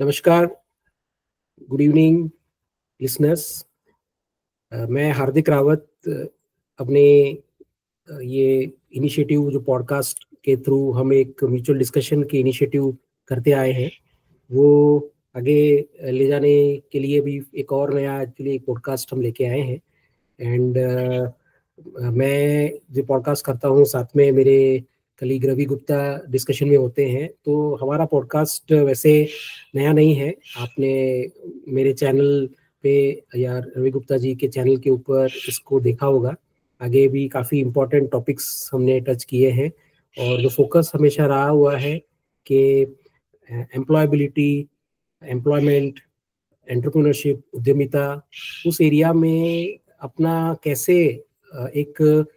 नमस्कार, good evening listeners. मैं हार्दिक रावत अपने ये इनिशिएटिव जो पॉडकास्ट के थ्रू हम एक म्यूचुअल डिस्कशन के इनिशिएटिव करते आए हैं वो आगे ले जाने के लिए भी एक और नया एक्चुअली पॉडकास्ट हम लेके आए हैं। एंड मैं जो पॉडकास्ट करता हूँ साथ में मेरे कलीग रवि गुप्ता डिस्कशन में होते हैं। तो हमारा पॉडकास्ट वैसे नया नहीं है, आपने मेरे चैनल पे या रवि गुप्ता जी के चैनल के ऊपर इसको देखा होगा। आगे भी काफ़ी इम्पोर्टेंट टॉपिक्स हमने टच किए हैं और जो फोकस हमेशा रहा हुआ है कि एम्प्लॉयबिलिटी, एम्प्लॉयमेंट, एंटरप्रेन्योरशिप, उद्यमिता, उस एरिया में अपना कैसे एक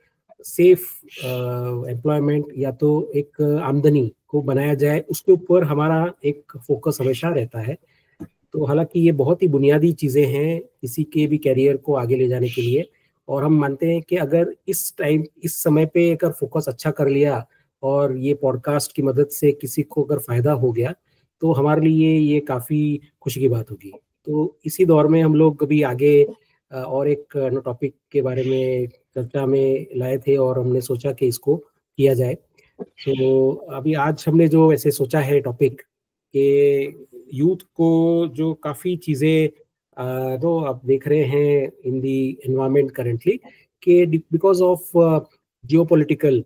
सेफ एम्प्लॉयमेंट या तो एक आमदनी को बनाया जाए, उसके ऊपर हमारा एक फोकस हमेशा रहता है। तो हालांकि ये बहुत ही बुनियादी चीज़ें हैं किसी के भी कैरियर को आगे ले जाने के लिए, और हम मानते हैं कि अगर इस समय पे अगर फोकस अच्छा कर लिया और ये पॉडकास्ट की मदद से किसी को अगर फायदा हो गया तो हमारे लिए ये काफ़ी खुशी की बात होगी। तो इसी दौर में हम लोग कभी आगे और एक टॉपिक के बारे में चर्चा में लाए थे और हमने सोचा कि इसको किया जाए। तो अभी आज हमने जो ऐसे सोचा है टॉपिक कि यूथ को जो काफ़ी चीज़ें तो आप देख रहे हैं इन दी एनवायरनमेंट करेंटली कि because of geopolitical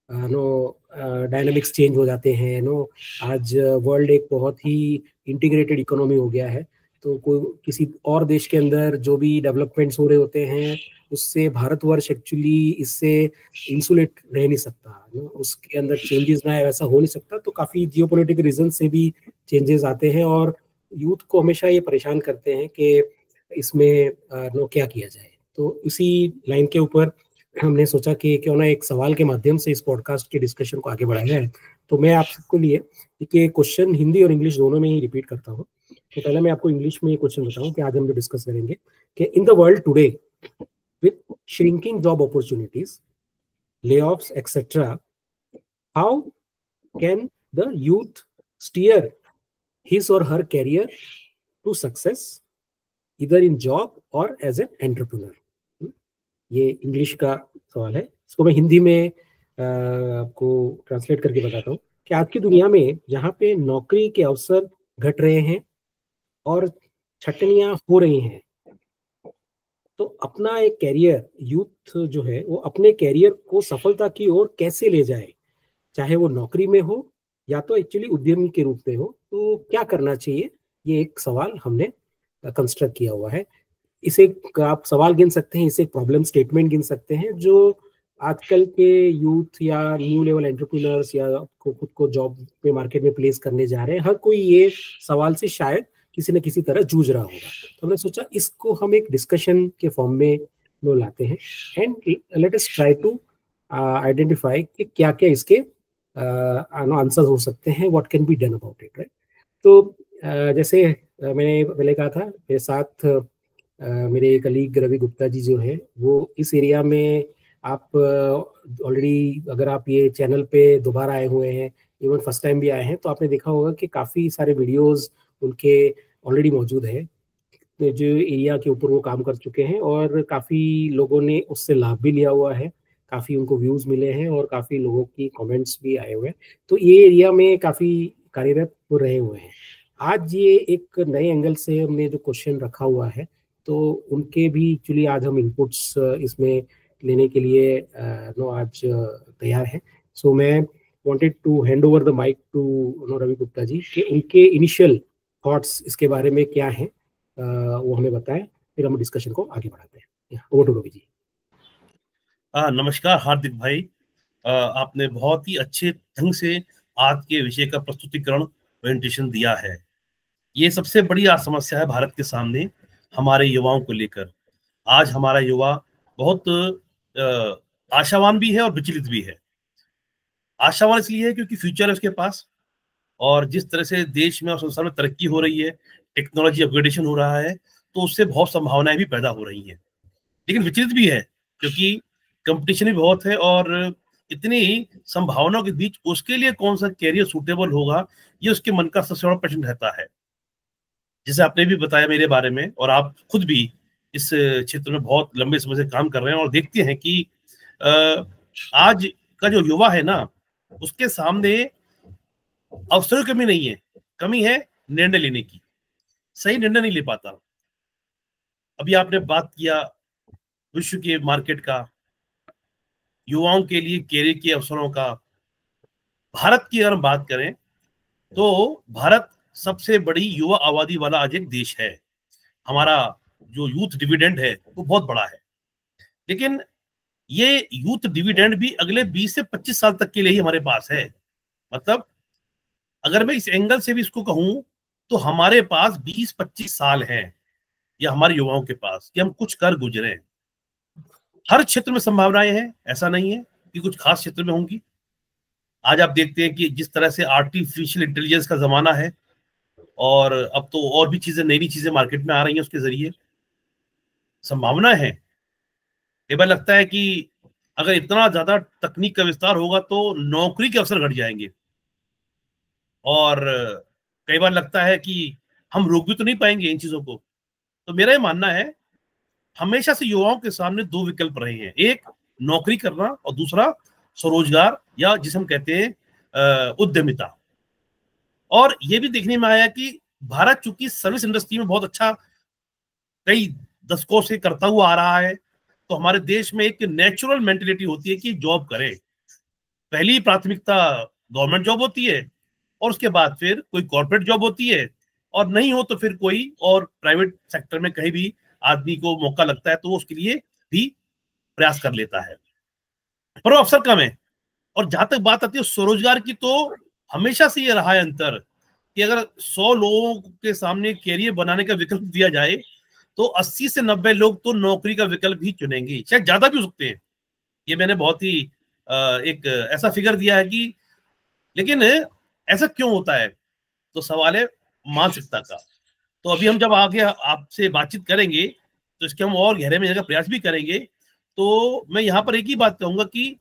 no dynamics change हो जाते हैं नो। आज वर्ल्ड एक बहुत ही इंटीग्रेटेड इकोनॉमी हो गया है। तो कोई किसी और देश के अंदर जो भी डेवलपमेंट्स हो रहे होते हैं उससे भारतवर्ष एक्चुअली इससे इंसुलेट रह नहीं सकता, उसके अंदर चेंजेस ना है वैसा हो नहीं सकता। तो काफ़ी जियोपॉलिटिकल रीजन से भी चेंजेस आते हैं और यूथ को हमेशा ये परेशान करते हैं कि इसमें क्या किया जाए। तो इसी लाइन के ऊपर हमने सोचा कि क्यों ना एक सवाल के माध्यम से इस पॉडकास्ट के डिस्कशन को आगे बढ़ाया जाए। तो मैं आप सबके लिए ये क्वेश्चन हिंदी और इंग्लिश दोनों में ही रिपीट करता हूँ। तो पहले मैं आपको इंग्लिश में ये क्वेश्चन बताऊँ कि आज हम जो डिस्कस करेंगे कि in the world today with shrinking job opportunities, layoffs, etc., how can the youth steer his or her career to success either in job or as an entrepreneur? ये इंग्लिश का सवाल है। इसको मैं हिंदी में आपको ट्रांसलेट करके बताता हूँ कि आज की दुनिया में जहाँ पे नौकरी के अवसर घट रहे हैं और छटनियां हो रही हैं, तो अपना एक कैरियर यूथ जो है वो अपने कैरियर को सफलता की ओर कैसे ले जाए, चाहे वो नौकरी में हो या तो एक्चुअली उद्यमी के रूप में हो, तो क्या करना चाहिए, ये एक सवाल हमने कंस्ट्रक्ट किया हुआ है। इसे आप सवाल गिन सकते हैं, इसे प्रॉब्लम स्टेटमेंट गिन सकते हैं जो आजकल के यूथ या न्यू लेवल एंटरप्रेन्योर्स या खुद को जॉब पे मार्केट में प्लेस करने जा रहे हैं, हर कोई ये सवाल से शायद किसी न किसी तरह जूझ रहा होगा। तो हमने सोचा इसको हम एक डिस्कशन के फॉर्म में लो लाते हैं and let us try to identify कि क्या क्या इसके आंसर हो सकते हैं, what can be done about it, right. तो जैसे मैंने पहले कहा था, मेरे साथ मेरे कलीग रवि गुप्ता जी जो है वो इस एरिया में, आप ऑलरेडी अगर आप ये चैनल पे दोबारा आए हुए हैं, इवन फर्स्ट टाइम भी आए हैं, तो आपने देखा होगा कि काफ़ी सारे वीडियोस उनके ऑलरेडी मौजूद है जो एरिया के ऊपर वो काम कर चुके हैं और काफ़ी लोगों ने उससे लाभ भी लिया हुआ है, काफ़ी उनको व्यूज़ मिले हैं और काफ़ी लोगों की कमेंट्स भी आए हुए हैं। तो ये एरिया में काफ़ी कार्यरत हो रहे हुए हैं। आज ये एक नए एंगल से हमने जो क्वेश्चन रखा हुआ है, तो उनके भी एक्चुअली आज हम इनपुट्स इसमें लेने के लिए आज तैयार हैं। सो मैं wanted to hand over the mic to Ravi Gupta ji कि उनके इनिशियल थॉट्स इसके बारे में क्या हैं, वो हमें बताएं, फिर हम डिस्कशन को आगे बढ़ाते हैं। Over to Ravi ji. नमस्कार हार्दिक भाई, आपने बहुत ही अच्छे ढंग से आज के विषय का प्रस्तुतिकरण प्रेजेंटेशन दिया है। ये सबसे बड़ी आज समस्या है भारत के सामने हमारे युवाओं को लेकर। आज हमारा युवा बहुत आशावान भी है और विचलित भी है। आशावान इसलिए है क्योंकि फ्यूचर है उसके पास, और जिस तरह से देश में और संसार में तरक्की हो रही है, टेक्नोलॉजी अपग्रेडेशन हो रहा है, तो उससे बहुत संभावनाएं भी पैदा हो रही हैं। लेकिन विचलित भी है क्योंकि कंपटीशन भी बहुत है, और इतनी संभावनाओं के बीच उसके लिए कौन सा कैरियर सूटेबल होगा, ये उसके मन का सबसे बड़ा प्रश्न रहता है। जैसे आपने भी बताया मेरे बारे में, और आप खुद भी इस क्षेत्र में बहुत लंबे समय से काम कर रहे हैं और देखते हैं कि आज का जो युवा है ना, उसके सामने अवसरों की कमी नहीं है, कमी है निर्णय लेने की। सही निर्णय नहीं ले पाता। अभी आपने बात किया विश्व के मार्केट का, युवाओं के लिए कैरियर के अवसरों का। भारत की अगर हम बात करें तो भारत सबसे बड़ी युवा आबादी वाला आज एक देश है। हमारा जो यूथ डिविडेंड है वो बहुत बड़ा है, लेकिन ये यूथ डिविडेंड भी अगले 20 से 25 साल तक के लिए ही हमारे पास है। मतलब अगर मैं इस एंगल से भी इसको कहूं तो हमारे पास 20-25 साल हैं, या हमारे युवाओं के पास, कि हम कुछ कर गुजरे। हर क्षेत्र में संभावनाएं हैं, ऐसा नहीं है कि कुछ खास क्षेत्र में होंगी। आज आप देखते हैं कि जिस तरह से आर्टिफिशियल इंटेलिजेंस का जमाना है, और अब तो और भी चीजें, नई नई चीजें मार्केट में आ रही हैं, उसके जरिए संभावना है। कई बार लगता है कि अगर इतना ज्यादा तकनीक का विस्तार होगा तो नौकरी के अवसर घट जाएंगे, और कई बार लगता है कि हम रोक भी तो नहीं पाएंगे इन चीजों को। तो मेरा ये मानना है, हमेशा से युवाओं के सामने दो विकल्प रहे हैं, एक नौकरी करना और दूसरा स्वरोजगार, या जिसे हम कहते हैं उद्यमिता। और ये भी देखने में आया कि भारत चूंकि सर्विस इंडस्ट्री में बहुत अच्छा कई दशकों से करता हुआ आ रहा है, तो हमारे देश में एक नेचुरल मेंटेलिटी होती है कि जॉब करें। पहली प्राथमिकता गवर्नमेंट जॉब होती है, और उसके बाद फिर कोई कॉर्पोरेट जॉब होती है, और नहीं हो तो फिर कोई और प्राइवेट सेक्टर में कहीं भी आदमी को मौका लगता है तो वो उसके लिए भी प्रयास कर लेता है, पर वो अवसर कम है। और जहां तक बात आती है स्वरोजगार की, तो हमेशा से ये रहा है अंतर कि अगर 100 लोगों के सामने कैरियर बनाने का विकल्प दिया जाए तो 80 से 90 लोग तो नौकरी का विकल्प ही चुनेंगे, शायद ज्यादा भी हो सकते हैं। ये मैंने बहुत ही एक ऐसा फिगर दिया है कि, लेकिन ऐसा क्यों होता है, तो सवाल है मानसिकता का। तो अभी हम जब आगे आपसे बातचीत करेंगे तो इसके हम और गहरे में जाने का प्रयास भी करेंगे। तो मैं यहाँ पर एक ही बात कहूंगा कि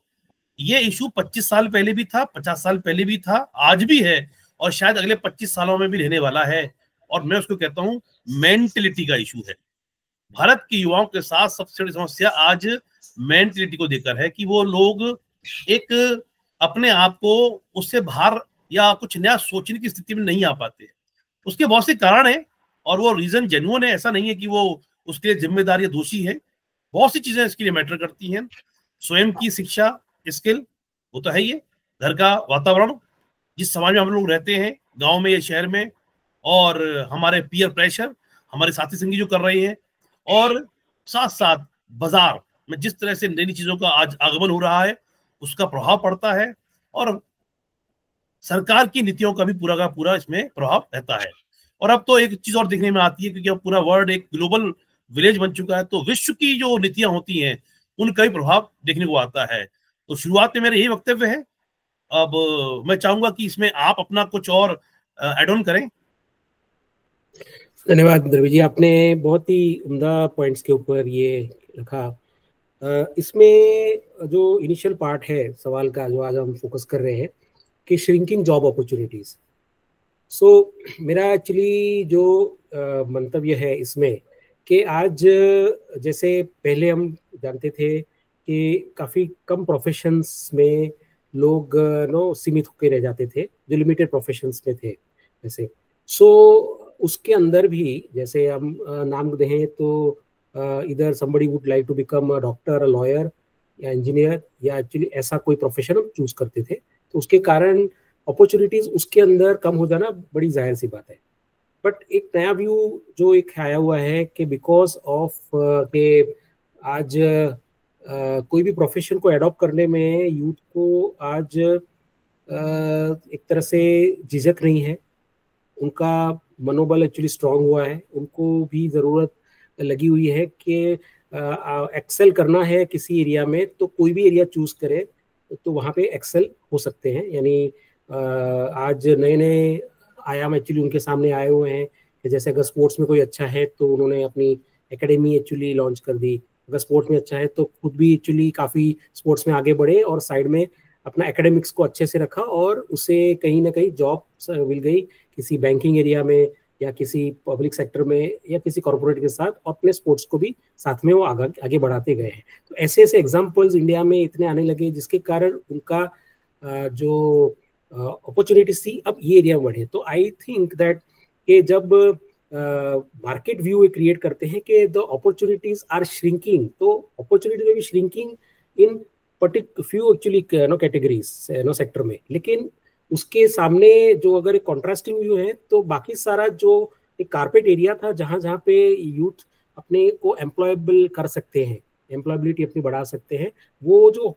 ये इशू 25 साल पहले भी था, 50 साल पहले भी था, आज भी है, और शायद अगले 25 सालों में भी रहने वाला है। और मैं उसको कहता हूँ मेंटेलिटी का इशू है। भारत के युवाओं के साथ सबसे बड़ी समस्या आज मेंटेलिटी को देकर है कि वो लोग एक अपने आप को उससे बाहर या कुछ नया सोचने की स्थिति में नहीं आ पाते। उसके बहुत से कारण है, और वो रीजन जेन्युइन है, ऐसा नहीं है कि वो उसके लिए जिम्मेदार या दोषी है। बहुत सी चीजें इसके लिए मैटर करती हैं। स्वयं की शिक्षा, स्किल, वो तो है ही है, घर का वातावरण, जिस समाज में हम लोग रहते हैं, गांव में या शहर में, और हमारे पीयर प्रेशर, हमारे साथी संगी जो कर रहे हैं, और साथ साथ बाजार में जिस तरह से नई नई चीजों का आज आगमन हो रहा है उसका प्रभाव पड़ता है, और सरकार की नीतियों का भी पूरा का पूरा इसमें प्रभाव रहता है। और अब तो एक चीज और देखने में आती है, क्योंकि अब पूरा वर्ल्ड एक ग्लोबल विलेज बन चुका है, तो विश्व की जो नीतियां होती हैं उनका भी प्रभाव देखने को आता है। तो शुरुआत में मेरे यही वक्तव्य है। अब मैं चाहूंगा कि इसमें आप अपना कुछ और एड ऑन करें। धन्यवाद द्रविड़ जी, आपने बहुत ही उम्दा पॉइंट्स के ऊपर ये रखा। इसमें जो इनिशियल पार्ट है सवाल का, जो आज हम फोकस कर रहे हैं कि श्रिंकिंग जॉब अपॉर्चुनिटीज। सो मेरा एक्चुअली जो मंतव्य है इसमें कि आज जैसे पहले हम जानते थे कि काफ़ी कम प्रोफेशंस में लोग सीमित होकर रह जाते थे, जो लिमिटेड प्रोफेशंस में थे जैसे। सो उसके अंदर भी जैसे हम नाम दें तो इधर somebody would like to become a doctor, a lawyer या इंजीनियर, या एक्चुअली ऐसा कोई प्रोफेशन हम चूज करते थे, तो उसके कारण अपॉर्चुनिटीज उसके अंदर कम हो जाना बड़ी जाहिर सी बात है। बट एक नया व्यू जो एक आया हुआ है कि बिकॉज ऑफ के आज कोई भी प्रोफेशन को एडॉप्ट करने में यूथ को आज एक तरह से झिझक नहीं है, उनका मनोबल एक्चुअली स्ट्रांग हुआ है, उनको भी ज़रूरत लगी हुई है कि एक्सेल करना है किसी एरिया में तो कोई भी एरिया चूज करे तो वहाँ पे एक्सेल हो सकते हैं। यानी आज नए नए आयाम एक्चुअली उनके सामने आए हुए हैं कि जैसे अगर स्पोर्ट्स में कोई अच्छा है तो उन्होंने अपनी एकेडमी एक्चुअली लॉन्च कर दी, अगर स्पोर्ट्स में अच्छा है तो खुद भी एक्चुअली काफ़ी स्पोर्ट्स में आगे बढ़े और साइड में अपना एकेडमिक्स को अच्छे से रखा और उसे कहीं ना कहीं जॉब मिल गई किसी बैंकिंग एरिया में या किसी पब्लिक सेक्टर में या किसी कॉर्पोरेट के साथ, और अपने स्पोर्ट्स को भी साथ में वो आगे बढ़ाते गए हैं। तो ऐसे ऐसे एग्जाम्पल्स इंडिया में इतने आने लगे, जिसके कारण उनका जो अपॉर्चुनिटीज थी अब ये एरिया बढ़े। तो आई थिंक दैट कि जब मार्केट व्यू क्रिएट करते हैं कि द अपॉर्चुनिटीज आर श्रिंकिंग, तो अपॉर्चुनिटी में भी shrinking in few actually categories sector में, लेकिन उसके सामने जो अगर एक कॉन्ट्रास्टिंग व्यू है तो बाकी सारा जो एक कारपेट एरिया था जहां जहां पे यूथ अपने को एम्प्लॉयबल कर सकते हैं, एम्प्लॉयबिलिटी अपनी बढ़ा सकते हैं, वो जो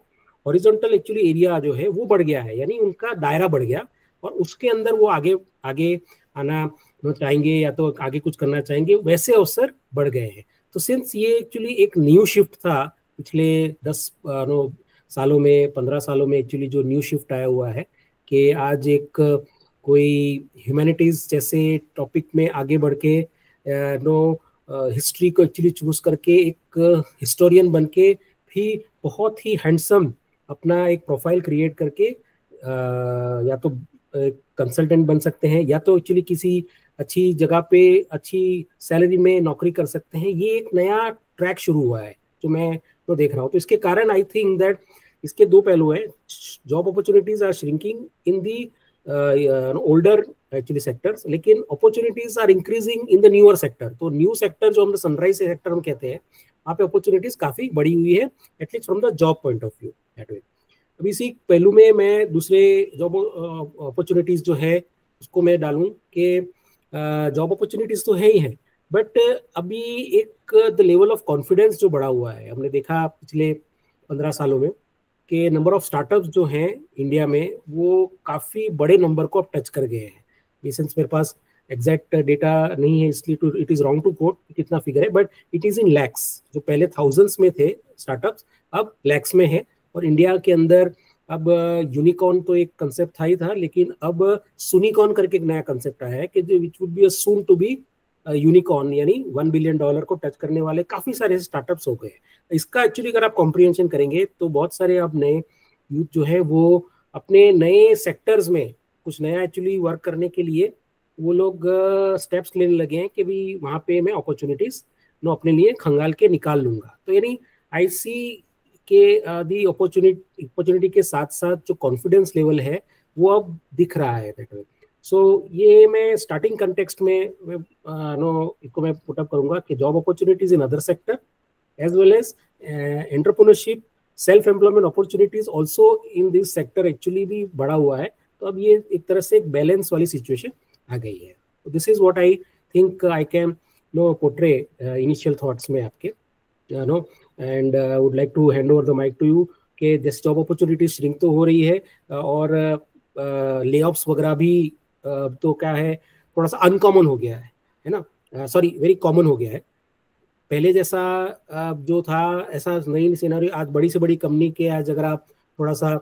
हॉरिजॉन्टल एक्चुअली एरिया जो है वो बढ़ गया है, यानी उनका दायरा बढ़ गया और उसके अंदर वो आगे आगे आना चाहेंगे या तो आगे कुछ करना चाहेंगे, वैसे अवसर बढ़ गए हैं। तो सिंस ये एक्चुअली एक न्यू शिफ्ट था पिछले 10 सालों में, 15 सालों में एक्चुअली जो न्यू शिफ्ट आया हुआ है कि आज एक कोई ह्यूमैनिटीज जैसे टॉपिक में आगे बढ़ के हिस्ट्री को एक्चुअली चूज करके एक हिस्टोरियन बन के भी बहुत ही हैंडसम अपना एक प्रोफाइल क्रिएट करके या तो कंसल्टेंट बन सकते हैं या तो एक्चुअली किसी अच्छी जगह पे अच्छी सैलरी में नौकरी कर सकते हैं। ये एक नया ट्रैक शुरू हुआ है जो मैं तो देख रहा हूँ। तो इसके कारण आई थिंक दैट इसके दो पहलू हैं, job opportunities are shrinking in the older actually sectors, लेकिन opportunities are increasing in the newer sector. तो न्यू सेक्टर जो हम सनराइज सेक्टर हम कहते हैं, वहाँ पे अपॉर्चुनिटीज काफी बड़ी हुई है, at least from the job point of view that way. अब इसी पहलू में मैं दूसरे जॉब अपॉर्चुनिटीज जो है उसको मैं डालूं कि जॉब अपॉर्चुनिटीज तो है ही है, बट अभी एक द लेवल ऑफ कॉन्फिडेंस जो बढ़ा हुआ है, हमने देखा पिछले 15 सालों में कि नंबर ऑफ स्टार्टअप्स जो हैं इंडिया में वो काफ़ी बड़े नंबर को अब टच कर गए हैं। सेंस मेरे पास एग्जैक्ट डेटा नहीं है इसलिए it is wrong to quote कितना फिगर है, but it is in lakhs. जो पहले थाउजेंड्स में थे स्टार्टअप्स अब लैक्स में है। और इंडिया के अंदर अब यूनिकॉर्न तो एक कंसेप्ट था ही था, लेकिन अब सुनिकॉर्न करके एक नया कंसेप्ट आया है कि जो which would be soon to be unicorn, यानी $1 बिलियन को टच करने वाले काफी सारे स्टार्टअप्स हो गए। इसका एक्चुअली अगर आप कॉम्प्रिहेंशन करेंगे तो बहुत सारे अब नए यूथ जो है वो अपने नए सेक्टर्स में कुछ नया एक्चुअली वर्क करने के लिए वो लोग स्टेप्स लेने लगे हैं कि भी वहाँ पे मैं अपॉर्चुनिटीज नो अपने लिए खंगाल के निकाल लूंगा। तो यानी आई सी के दी अपॉर्चुनिटी के साथ साथ जो कॉन्फिडेंस लेवल है वो अब दिख रहा है दैट वे। सो ये मैं स्टार्टिंग कंटेक्स्ट में इसको मैं पुट अप करूंगा कि job opportunities in other sector as well as entrepreneurship, self employment opportunities also in this sector actually भी बढ़ा हुआ है। तो अब ये एक तरह से एक बैलेंस वाली सिचुएशन आ गई है। तो this is what I think I can portray initial thoughts में आपके no, and would like to hand over the mic to you कि जैसे जॉब अपॉर्चुनिटीज श्रिंक तो हो रही है और ले ऑफ्स वगैरह भी तो क्या है थोड़ा सा अनकॉमन हो गया है ना, सॉरी वेरी कॉमन हो गया है। पहले जैसा जो था ऐसा नई सिनेरियो आज बड़ी से बड़ी कंपनी के, आज अगर आप थोड़ा सा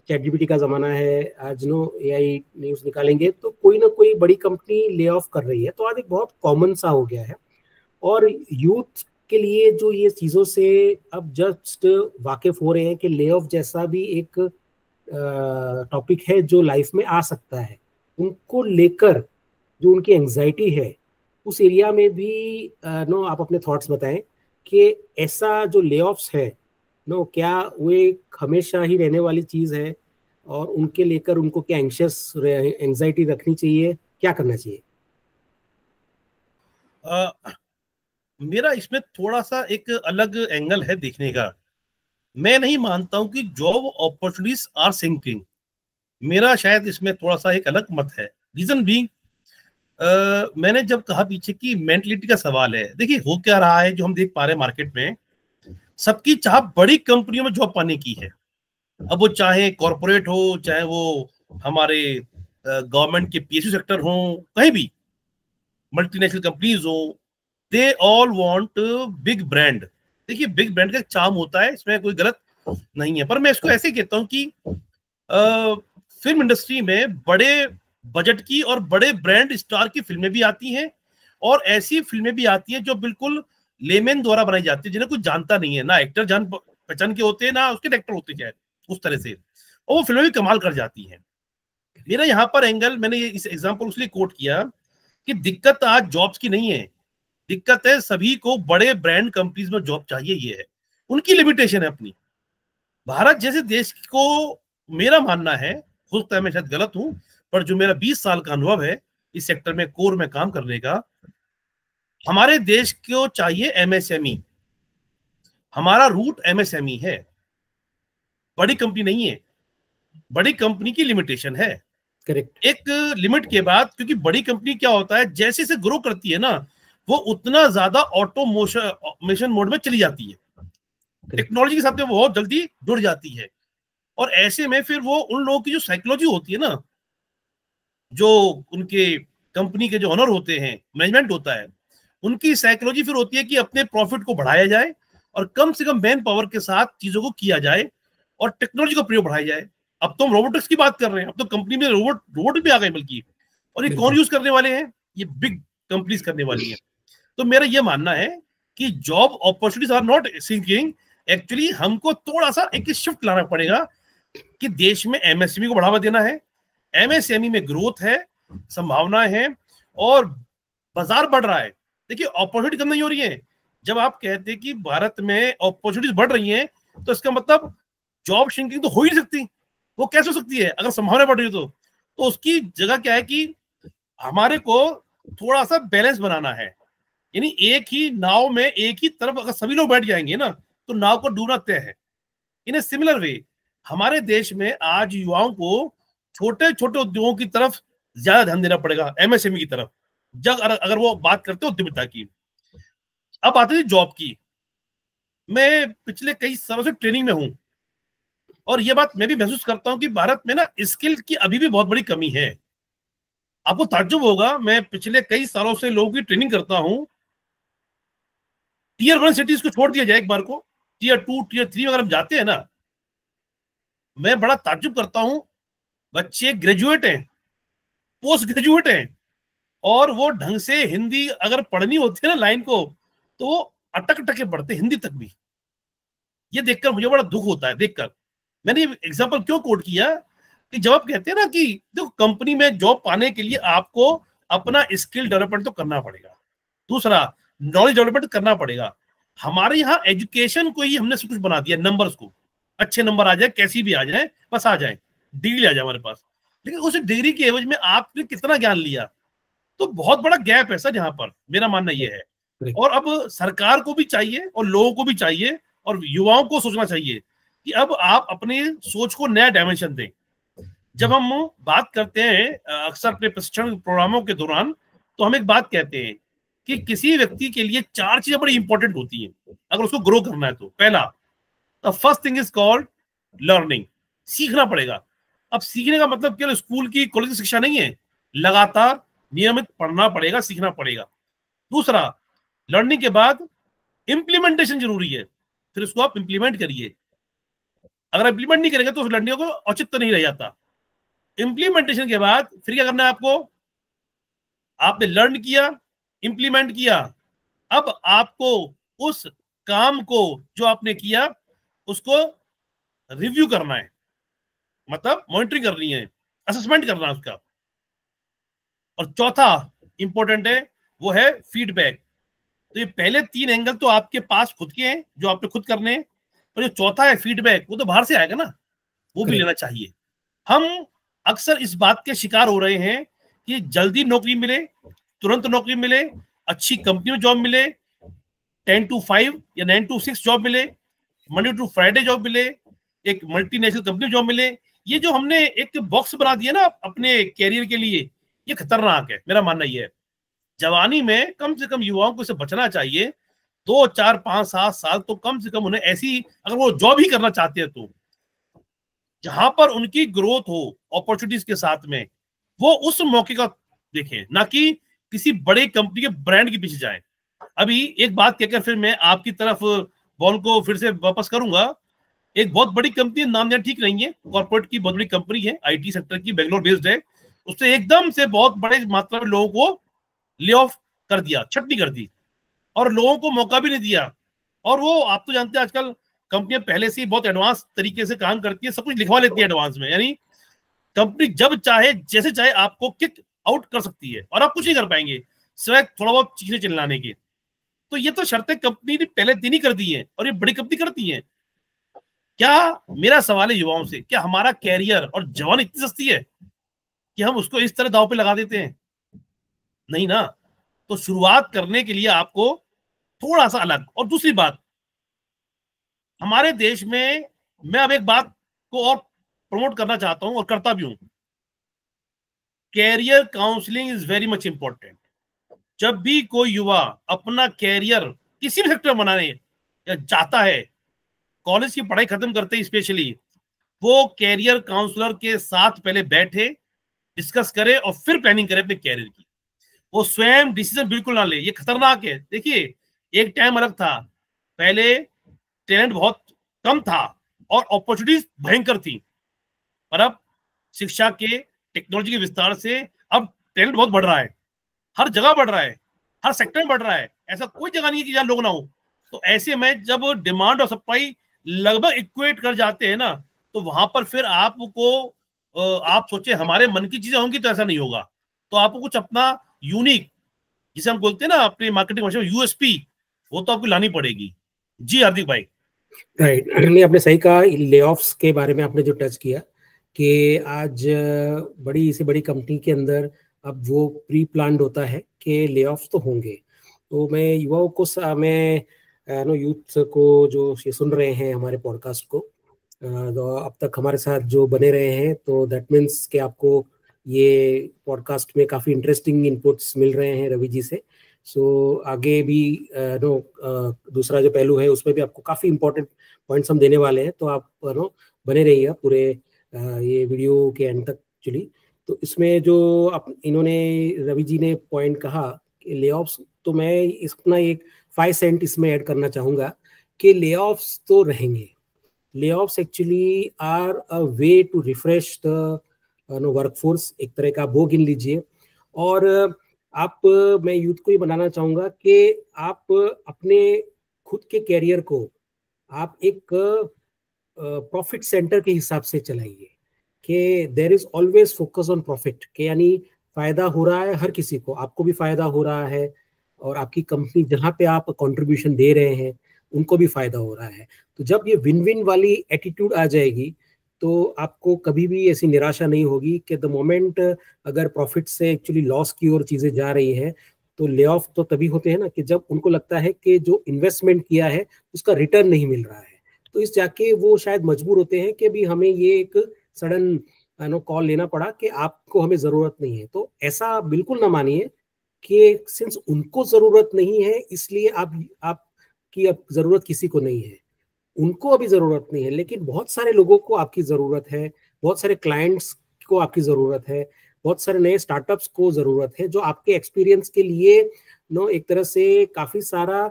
ChatGPT का जमाना है, आज AI न्यूज निकालेंगे तो कोई ना कोई बड़ी कंपनी ले ऑफ कर रही है। तो आज एक बहुत कॉमन सा हो गया है और यूथ के लिए जो ये चीज़ों से अब जस्ट वाकिफ हो रहे हैं कि ले ऑफ जैसा भी एक टॉपिक है जो लाइफ में आ सकता है, उनको लेकर जो उनकी एंजाइटी है उस एरिया में भी आप अपने थॉट्स बताएं कि ऐसा जो ले ऑफ्स है क्या वो एक हमेशा ही रहने वाली चीज़ है और उनके लेकर उनको क्या एंजाइटी रखनी चाहिए, क्या करना चाहिए? मेरा इसमें थोड़ा सा एक अलग एंगल है देखने का। मैं नहीं मानता हूं कि जॉब अपॉर्चुनिटीज आर सिंकिंग। मेरा शायद इसमें थोड़ा सा एक अलग मत है। रीजन बीइंग मैंने जब कहा पीछे की मेंटलिटी का सवाल है, देखिए हो क्या रहा है जो हम देख पा रहे हैं मार्केट में, सबकी चाह बड़ी कंपनियों में जॉब पाने की है। अब वो चाहे कॉर्पोरेट हो, चाहे वो हमारे गवर्नमेंट के PSU सेक्टर हो, कहीं भी मल्टीनेशनल कंपनीज हो, they all want big brand. देखिए बिग ब्रांड का चार्म होता है, इसमें कोई गलत नहीं है, पर मैं इसको ऐसे कहता हूं कि फिल्म इंडस्ट्री में बड़े बजट की और बड़े ब्रांड स्टार की फिल्में भी आती हैं और ऐसी फिल्में भी आती हैं जो बिल्कुल लेमैन द्वारा बनाई जाती है, जिन्हें कुछ जानता नहीं है, ना एक्टर जान पहचान के होते हैं ना उसके डायरेक्टर होते हैं उस तरह से, और वो फिल्में भी कमाल कर जाती हैं। मेरा यहाँ पर एंगल, मैंने ये इस एग्जांपल इसलिए कोट किया कि दिक्कत आज जॉब्स की नहीं है, दिक्कत है सभी को बड़े ब्रांड कंपनीज में जॉब चाहिए, ये है उनकी लिमिटेशन है अपनी। भारत जैसे देश को, मेरा मानना है, हो सकता है मैं शायद गलत हूं, पर जो मेरा 20 साल का अनुभव है इस सेक्टर में कोर में काम करने का, हमारे देश को चाहिए एमएसएमई। हमारा रूट एमएसएमई है, बड़ी कंपनी नहीं है। बड़ी कंपनी की लिमिटेशन है, करेक्ट। एक लिमिट के बाद, क्योंकि बड़ी कंपनी क्या होता है, जैसे जैसे ग्रो करती है ना, वो उतना ज्यादा ऑटोमेशन मोड में चली जाती है, टेक्नोलॉजी के साथ में वो बहुत जल्दी जुड़ जाती है। और ऐसे में फिर वो उन लोगों की जो साइकोलॉजी होती है ना, जो उनके कंपनी के जो ऑनर होते हैं, मैनेजमेंट होता है, उनकी साइकोलॉजी फिर होती है कि अपने प्रॉफिट को बढ़ाया जाए और कम से कम मैन पावर के साथ चीजों को किया जाए और टेक्नोलॉजी का प्रयोग बढ़ाया जाए। अब तो हम रोबोटिक्स की बात कर रहे हैं, अब तो कंपनी में रोबोट भी आ गए बल्कि, और ये कौन यूज करने वाले हैं, ये बिग कंपनीज करने वाली हैं। तो मेरा ये मानना है कि job opportunities are not sinking, actually हमको थोड़ा सा एक शिफ्ट लाना पड़ेगा कि देश में एमएसएमई को बढ़ावा देना है, एमएसएमई में ग्रोथ है, संभावनाएं हैं और बाजार बढ़ रहा है। देखिए अपॉर्चुनिटी कम नहीं हो रही है। जब आप कहते हैं कि भारत में अपॉर्चुनिटीज बढ़ रही हैं, तो इसका मतलब जॉब श्रिंकिंग तो हो ही नहीं सकती। वो कैसे हो सकती है अगर संभावना बढ़ रही हो? तो उसकी जगह क्या है कि हमारे को थोड़ा सा बैलेंस बनाना है, यानी एक ही नाव में एक ही तरफ अगर सभी लोग बैठ जाएंगे ना, तो नाव को डूबना तय है। इन ए सिमिलर वे हमारे देश में आज युवाओं को छोटे छोटे उद्योगों की तरफ ज्यादा ध्यान देना पड़ेगा, एमएसएमई की तरफ, जब अगर वो बात करते हो उद्यमिता की। अब आते हैं जॉब की। मैं पिछले कई सालों से ट्रेनिंग में हूं और ये बात मैं भी महसूस करता हूं कि भारत में ना स्किल की अभी भी बहुत बड़ी कमी है। आपको ताज्जुब होगा, मैं पिछले कई सालों से लोगों की ट्रेनिंग करता हूं। टीयर 1 सिटीज को छोड़ दिया जाए एक बार को, टीयर 2 टीयर 3 अगर हम जाते हैं ना, मैं बड़ा ताज्जुब करता हूं। बच्चे ग्रेजुएट हैं, पोस्ट ग्रेजुएट हैं, और वो ढंग से हिंदी अगर पढ़नी होती है ना लाइन को, तो वो अटक अटके पढ़ते हिंदी तक भी। ये देखकर मुझे बड़ा दुख होता है। देखकर मैंने एग्जांपल क्यों कोट किया कि जब आप कहते हैं ना कि देखो कंपनी में जॉब पाने के लिए आपको अपना स्किल डेवलपमेंट तो करना पड़ेगा, दूसरा नॉलेज डेवलपमेंट करना पड़ेगा। हमारे यहाँ एजुकेशन को ही हमने सब कुछ बना दिया, नंबर्स को, अच्छे नंबर आ जाए, कैसी भी आ जाए, बस आ जाए, डिग्री आ जाए हमारे पास। लेकिन उस डिग्री के एवज में आपने कितना ज्ञान लिया, तो बहुत बड़ा गैप है सर यहाँ पर, मेरा मानना ये है। और अब सरकार को भी चाहिए और लोगों को भी चाहिए और युवाओं को सोचना चाहिए कि अब आप अपनी सोच को नया डायमेंशन दें। जब हम बात करते हैं अक्सर अपने प्रशिक्षण प्रोग्रामों के दौरान, तो हम एक बात कहते हैं कि किसी व्यक्ति के लिए 4 चीजें बड़ी इंपॉर्टेंट होती हैं अगर उसको ग्रो करना है तो। पहला, the first thing is called learning, सीखना पड़ेगा। अब सीखने का मतलब केवल स्कूल की कॉलेज की शिक्षा नहीं है, लगातार नियमित पढ़ना पड़ेगा, सीखना पड़ेगा। दूसरा, लर्निंग के बाद इंप्लीमेंटेशन जरूरी है, फिर उसको आप इंप्लीमेंट करिए। अगर इंप्लीमेंट नहीं करेंगे तो उस लर्निंग को औचित्य नहीं रह जाता। इंप्लीमेंटेशन के बाद फिर क्या करना है आपको, आपने लर्न किया, इंप्लीमेंट किया, अब आपको उस काम को जो आपने किया उसको रिव्यू करना है, मतलब मॉनिटरिंग करनी है, असेसमेंट करना है उसका। और चौथा इंपॉर्टेंट है, वो है फीडबैक। तो ये पहले 3 एंगल तो आपके पास खुद के हैं जो आपने खुद करने हैं, और जो चौथा है फीडबैक, वो तो बाहर से आएगा ना, वो भी लेना चाहिए। हम अक्सर इस बात के शिकार हो रहे हैं कि जल्दी नौकरी मिले, तुरंत नौकरी मिले, अच्छी कंपनी में जॉब मिले, 10 to 5 या 9 to 6 जॉब मिले, मंडे टू फ्राइडे जॉब मिले, एक मल्टीनेशनल कंपनी जॉब मिले। ये जो हमने एक बॉक्स बना दिया ना अपने कैरियर के लिए, ये खतरनाक है, मेरा मानना ये है। जवानी में कम से कम युवाओं को इसे बचना चाहिए। 2, 4, 5, 7 साल तो कम से कम उन्हें ऐसी, अगर वो जॉब ही करना चाहते हैं तो जहां पर उनकी ग्रोथ हो अपॉर्चुनिटीज के साथ में, वो उस मौके का देखें, ना कि किसी बड़े कंपनी के ब्रांड के पीछे जाए। अभी एक बात कहकर फिर मैं आपकी तरफ बॉल को फिर से वापस करूंगा। एक बहुत बड़ी कंपनी, नाम लेना ठीक नहीं है, कॉर्पोरेट की बहुत बड़ी कंपनी है, आईटी सेक्टर की, बेंगलोर बेस्ड है, उससे एकदम से बहुत बड़े मात्रा में लोगों को ले ऑफ कर दिया, छटनी कर दी, और लोगों को मौका भी नहीं दिया। और वो आप तो जानते हैं आजकल कंपनियां पहले से ही बहुत एडवांस तरीके से काम करती है, सब कुछ लिखवा लेती है एडवांस में, यानी कंपनी जब चाहे जैसे चाहे आपको किक आउट कर सकती है और आप कुछ नहीं कर पाएंगे सिवाय थोड़ा बहुत चीजें चिल्लाने के। तो ये तो शर्तें कंपनी ने पहले दिन ही कर दी है और ये बड़ी कंपनी करती है। क्या मेरा सवाल है युवाओं से, क्या हमारा कैरियर और जवान इतनी सस्ती है कि हम उसको इस तरह दांव पे लगा देते हैं? नहीं ना। तो शुरुआत करने के लिए आपको थोड़ा सा अलग। और दूसरी बात, हमारे देश में मैं अब एक बात को और प्रमोट करना चाहता हूं और करता भी हूं, career counselling is very much important. जब भी कोई युवा अपना कैरियर किसी भी सेक्टर में बनाने या चाहता है, कॉलेज की पढ़ाई खत्म करते ही स्पेशली वो कैरियर काउंसलर के साथ पहले बैठे, डिस्कस करे और फिर प्लानिंग करे अपने कैरियर की। वो स्वयं डिसीजन बिल्कुल ना ले, ये खतरनाक है। देखिए, एक टाइम अलग था, पहले टैलेंट बहुत कम था और अपॉर्चुनिटीज भयंकर थी, पर अब शिक्षा के टेक्नोलॉजी के विस्तार से अब टैलेंट बहुत बढ़ रहा है, हर जगह बढ़ रहा है, हर सेक्टर में बढ़ रहा है। ऐसा कोई जगह नहीं है कि जहां लोग ना हो। तो ऐसे में जब डिमांड और सप्लाई लगभग इक्वेट कर जाते हैं ना, तो वहां पर फिर आपको आप सोचे हमारे मन की चीजें होंगी तो ऐसा नहीं होगा। तो आपको कुछ अपना यूनिक, जिसे हम बोलते हैं ना अपनी मार्केटिंग भाषा में यूएसपी, वो तो आपको लानी पड़ेगी। जी हार्दिक भाई। राइट, नहीं आपने सही कहा। ले ऑफ्स के बारे में आपने जो टच किया कि आज बड़ी से बड़ी कंपनी के अंदर अब वो प्री प्लान्ड होता है कि ले ऑफ्स तो होंगे। तो मैं युवाओं को मैं नो यूथ को जो ये सुन रहे हैं हमारे पॉडकास्ट को, तो अब तक हमारे साथ जो बने रहे हैं, तो दैट मीन्स कि आपको ये पॉडकास्ट में काफ़ी इंटरेस्टिंग इनपुट्स मिल रहे हैं रवि जी से। सो आगे भी दूसरा जो पहलू है उसमें भी आपको काफ़ी इंपॉर्टेंट पॉइंट्स हम देने वाले हैं। तो आप बने रहिए पूरे ये वीडियो के एंड तक एक्चुअली। तो इसमें जो इन्होंने रवि जी ने पॉइंट कहा कि ले ऑफ्स, तो मैं इसमें एक 5 सेंट इसमें ऐड करना चाहूँगा कि ले ऑफ्स तो रहेंगे। layoffs actually are a way to refresh the workforce, एक तरह का वो गिन लीजिए। और मैं यूथ को ये बनाना चाहूँगा कि आप अपने खुद के कैरियर को आप एक प्रॉफिट सेंटर के हिसाब से चलाइए कि there is always focus on profit, के यानी फायदा हो रहा है हर किसी को, आपको भी फायदा हो रहा है और आपकी कंपनी जहाँ पे आप कंट्रीब्यूशन दे रहे हैं उनको भी फायदा हो रहा है। तो जब ये विन विन वाली एटीट्यूड आ जाएगी तो आपको कभी भी ऐसी निराशा नहीं होगी कि द मोमेंट अगर प्रॉफिट से एक्चुअली लॉस की ओर चीजें जा रही है, तो ले ऑफ तो तभी होते हैं ना कि जब उनको लगता है कि जो इन्वेस्टमेंट किया है उसका रिटर्न नहीं मिल रहा है। तो इस जाके वो शायद मजबूर होते हैं कि भी हमें ये एक सडन कॉल लेना पड़ा कि आपको हमें जरूरत नहीं है। तो ऐसा बिल्कुल ना मानिए कि सिंस उनको जरूरत नहीं है इसलिए आपकी अब जरूरत किसी को नहीं है। उनको अभी जरूरत नहीं है, लेकिन बहुत सारे लोगों को आपकी जरूरत है, बहुत सारे क्लाइंट्स को आपकी जरूरत है, बहुत सारे नए स्टार्टअप्स को जरूरत है जो आपके एक्सपीरियंस के लिए एक तरह से काफी सारा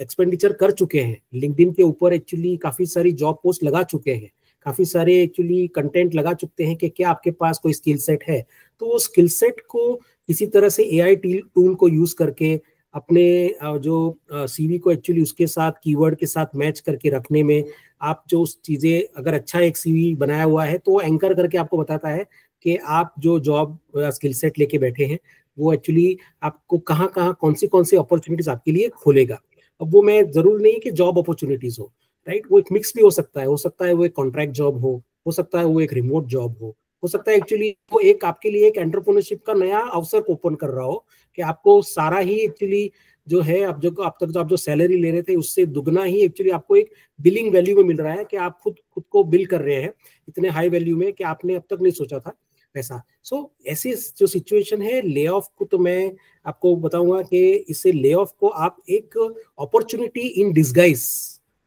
एक्सपेंडिचर कर चुके हैं। लिंक्डइन के ऊपर एक्चुअली काफी सारी जॉब पोस्ट लगा चुके हैं, काफी सारे एक्चुअली कंटेंट लगा चुके हैं कि क्या आपके पास कोई स्किल सेट है। तो वो स्किल सेट को किसी तरह से एआई टूल को यूज करके अपने जो सीवी को एक्चुअली उसके साथ कीवर्ड के साथ मैच करके रखने में, आप जो चीजें, अगर अच्छा एक सीवी बनाया हुआ है तो वो एंकर करके आपको बताता है कि आप जो जॉब स्किल सेट लेके बैठे हैं वो एक्चुअली आपको कहाँ कहाँ कौन सी अपॉर्चुनिटीज आपके लिए खोलेगा। अब वो मैं जरूर नहीं कि जॉब अपॉर्चुनिटीज हो, राइट, वो एक मिक्स भी हो सकता है वो एक कॉन्ट्रैक्ट जॉब हो सकता है वो एक रिमोट जॉब हो सकता है एक्चुअली वो एक आपके लिए एक एंटरप्रेन्योरशिप का नया अवसर ओपन कर रहा हो कि आपको सारा ही एक्चुअली जो है अब तक जो आप जो सैलरी ले रहे थे उससे दुगना ही एक्चुअली आपको एक बिलिंग वैल्यू में मिल रहा है कि आप खुद को बिल कर रहे हैं इतने हाई वैल्यू में कि आपने अब तक नहीं सोचा था ऐसा। सो ऐसी जो सिचुएशन है ले ऑफ को, तो मैं आपको बताऊंगा कि इससे ले ऑफ को आप एक अपॉर्चुनिटी इन डिस्गाइज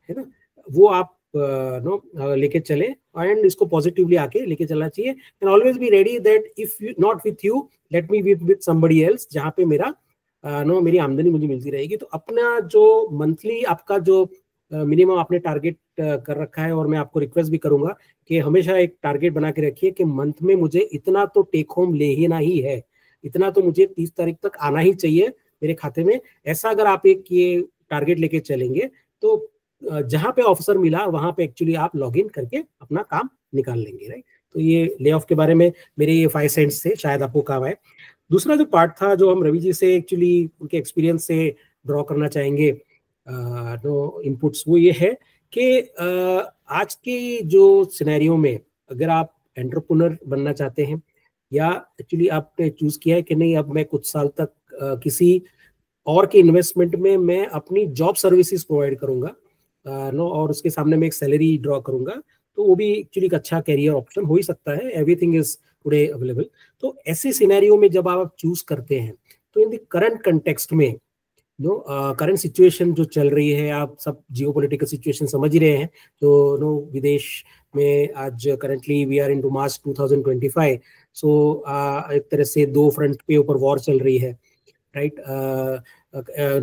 है ना, वो आप लेके चले एंड इसको पॉजिटिवली आके लेके चलना चाहिए। And always be ready that if you not with you let me with somebody else, जहाँ पे मेरा मेरी आमदनी मुझे मिलती रहेगी। तो अपना जो मंथली आपका जो मिनिमम आपने टारगेट कर रखा है, और मैं आपको रिक्वेस्ट भी करूंगा कि हमेशा एक टारगेट बना के रखिए कि मंथ में मुझे इतना तो टेक होम लेना ही है, इतना तो मुझे 30 तारीख तक आना ही चाहिए मेरे खाते में। ऐसा अगर आप एक ये टारगेट लेके चलेंगे तो जहां पे ऑफिसर मिला वहां पे एक्चुअली आप लॉग इन करके अपना काम निकाल लेंगे, राइट। तो ये ले ऑफ के बारे में मेरे ये 5 सेंट्स थे, शायद आपको काम आए। दूसरा जो पार्ट था जो हम रवि जी से एक्चुअली उनके एक्सपीरियंस से ड्रॉ करना चाहेंगे नो इनपुट्स, वो ये है कि आज के जो सिनेरियो में अगर आप एंटरप्रेन्योर बनना चाहते हैं या एक्चुअली आपने चूज किया है कि नहीं अब मैं कुछ साल तक किसी और के इन्वेस्टमेंट में मैं अपनी जॉब सर्विसेज प्रोवाइड करूंगा नो और उसके सामने मैं एक सैलरी ड्रॉ करूंगा, तो वो भी एक्चुअली एक अच्छा कैरियर ऑप्शन हो ही सकता है। Everything is today available. तो ऐसे सिनेरियो में जब आप चूज करते हैं तो इन द करंट कंटेक्स्ट में नो करंट सिचुएशन जो चल रही है, आप सब जियोपॉलिटिकल सिचुएशन समझ ही रहे हैं, तो नो विदेश में आज करेंटली वी आर इनटू मार्च 2025, सो एक तरह से 2 फ्रंट पे ऊपर वॉर चल रही है, राइट।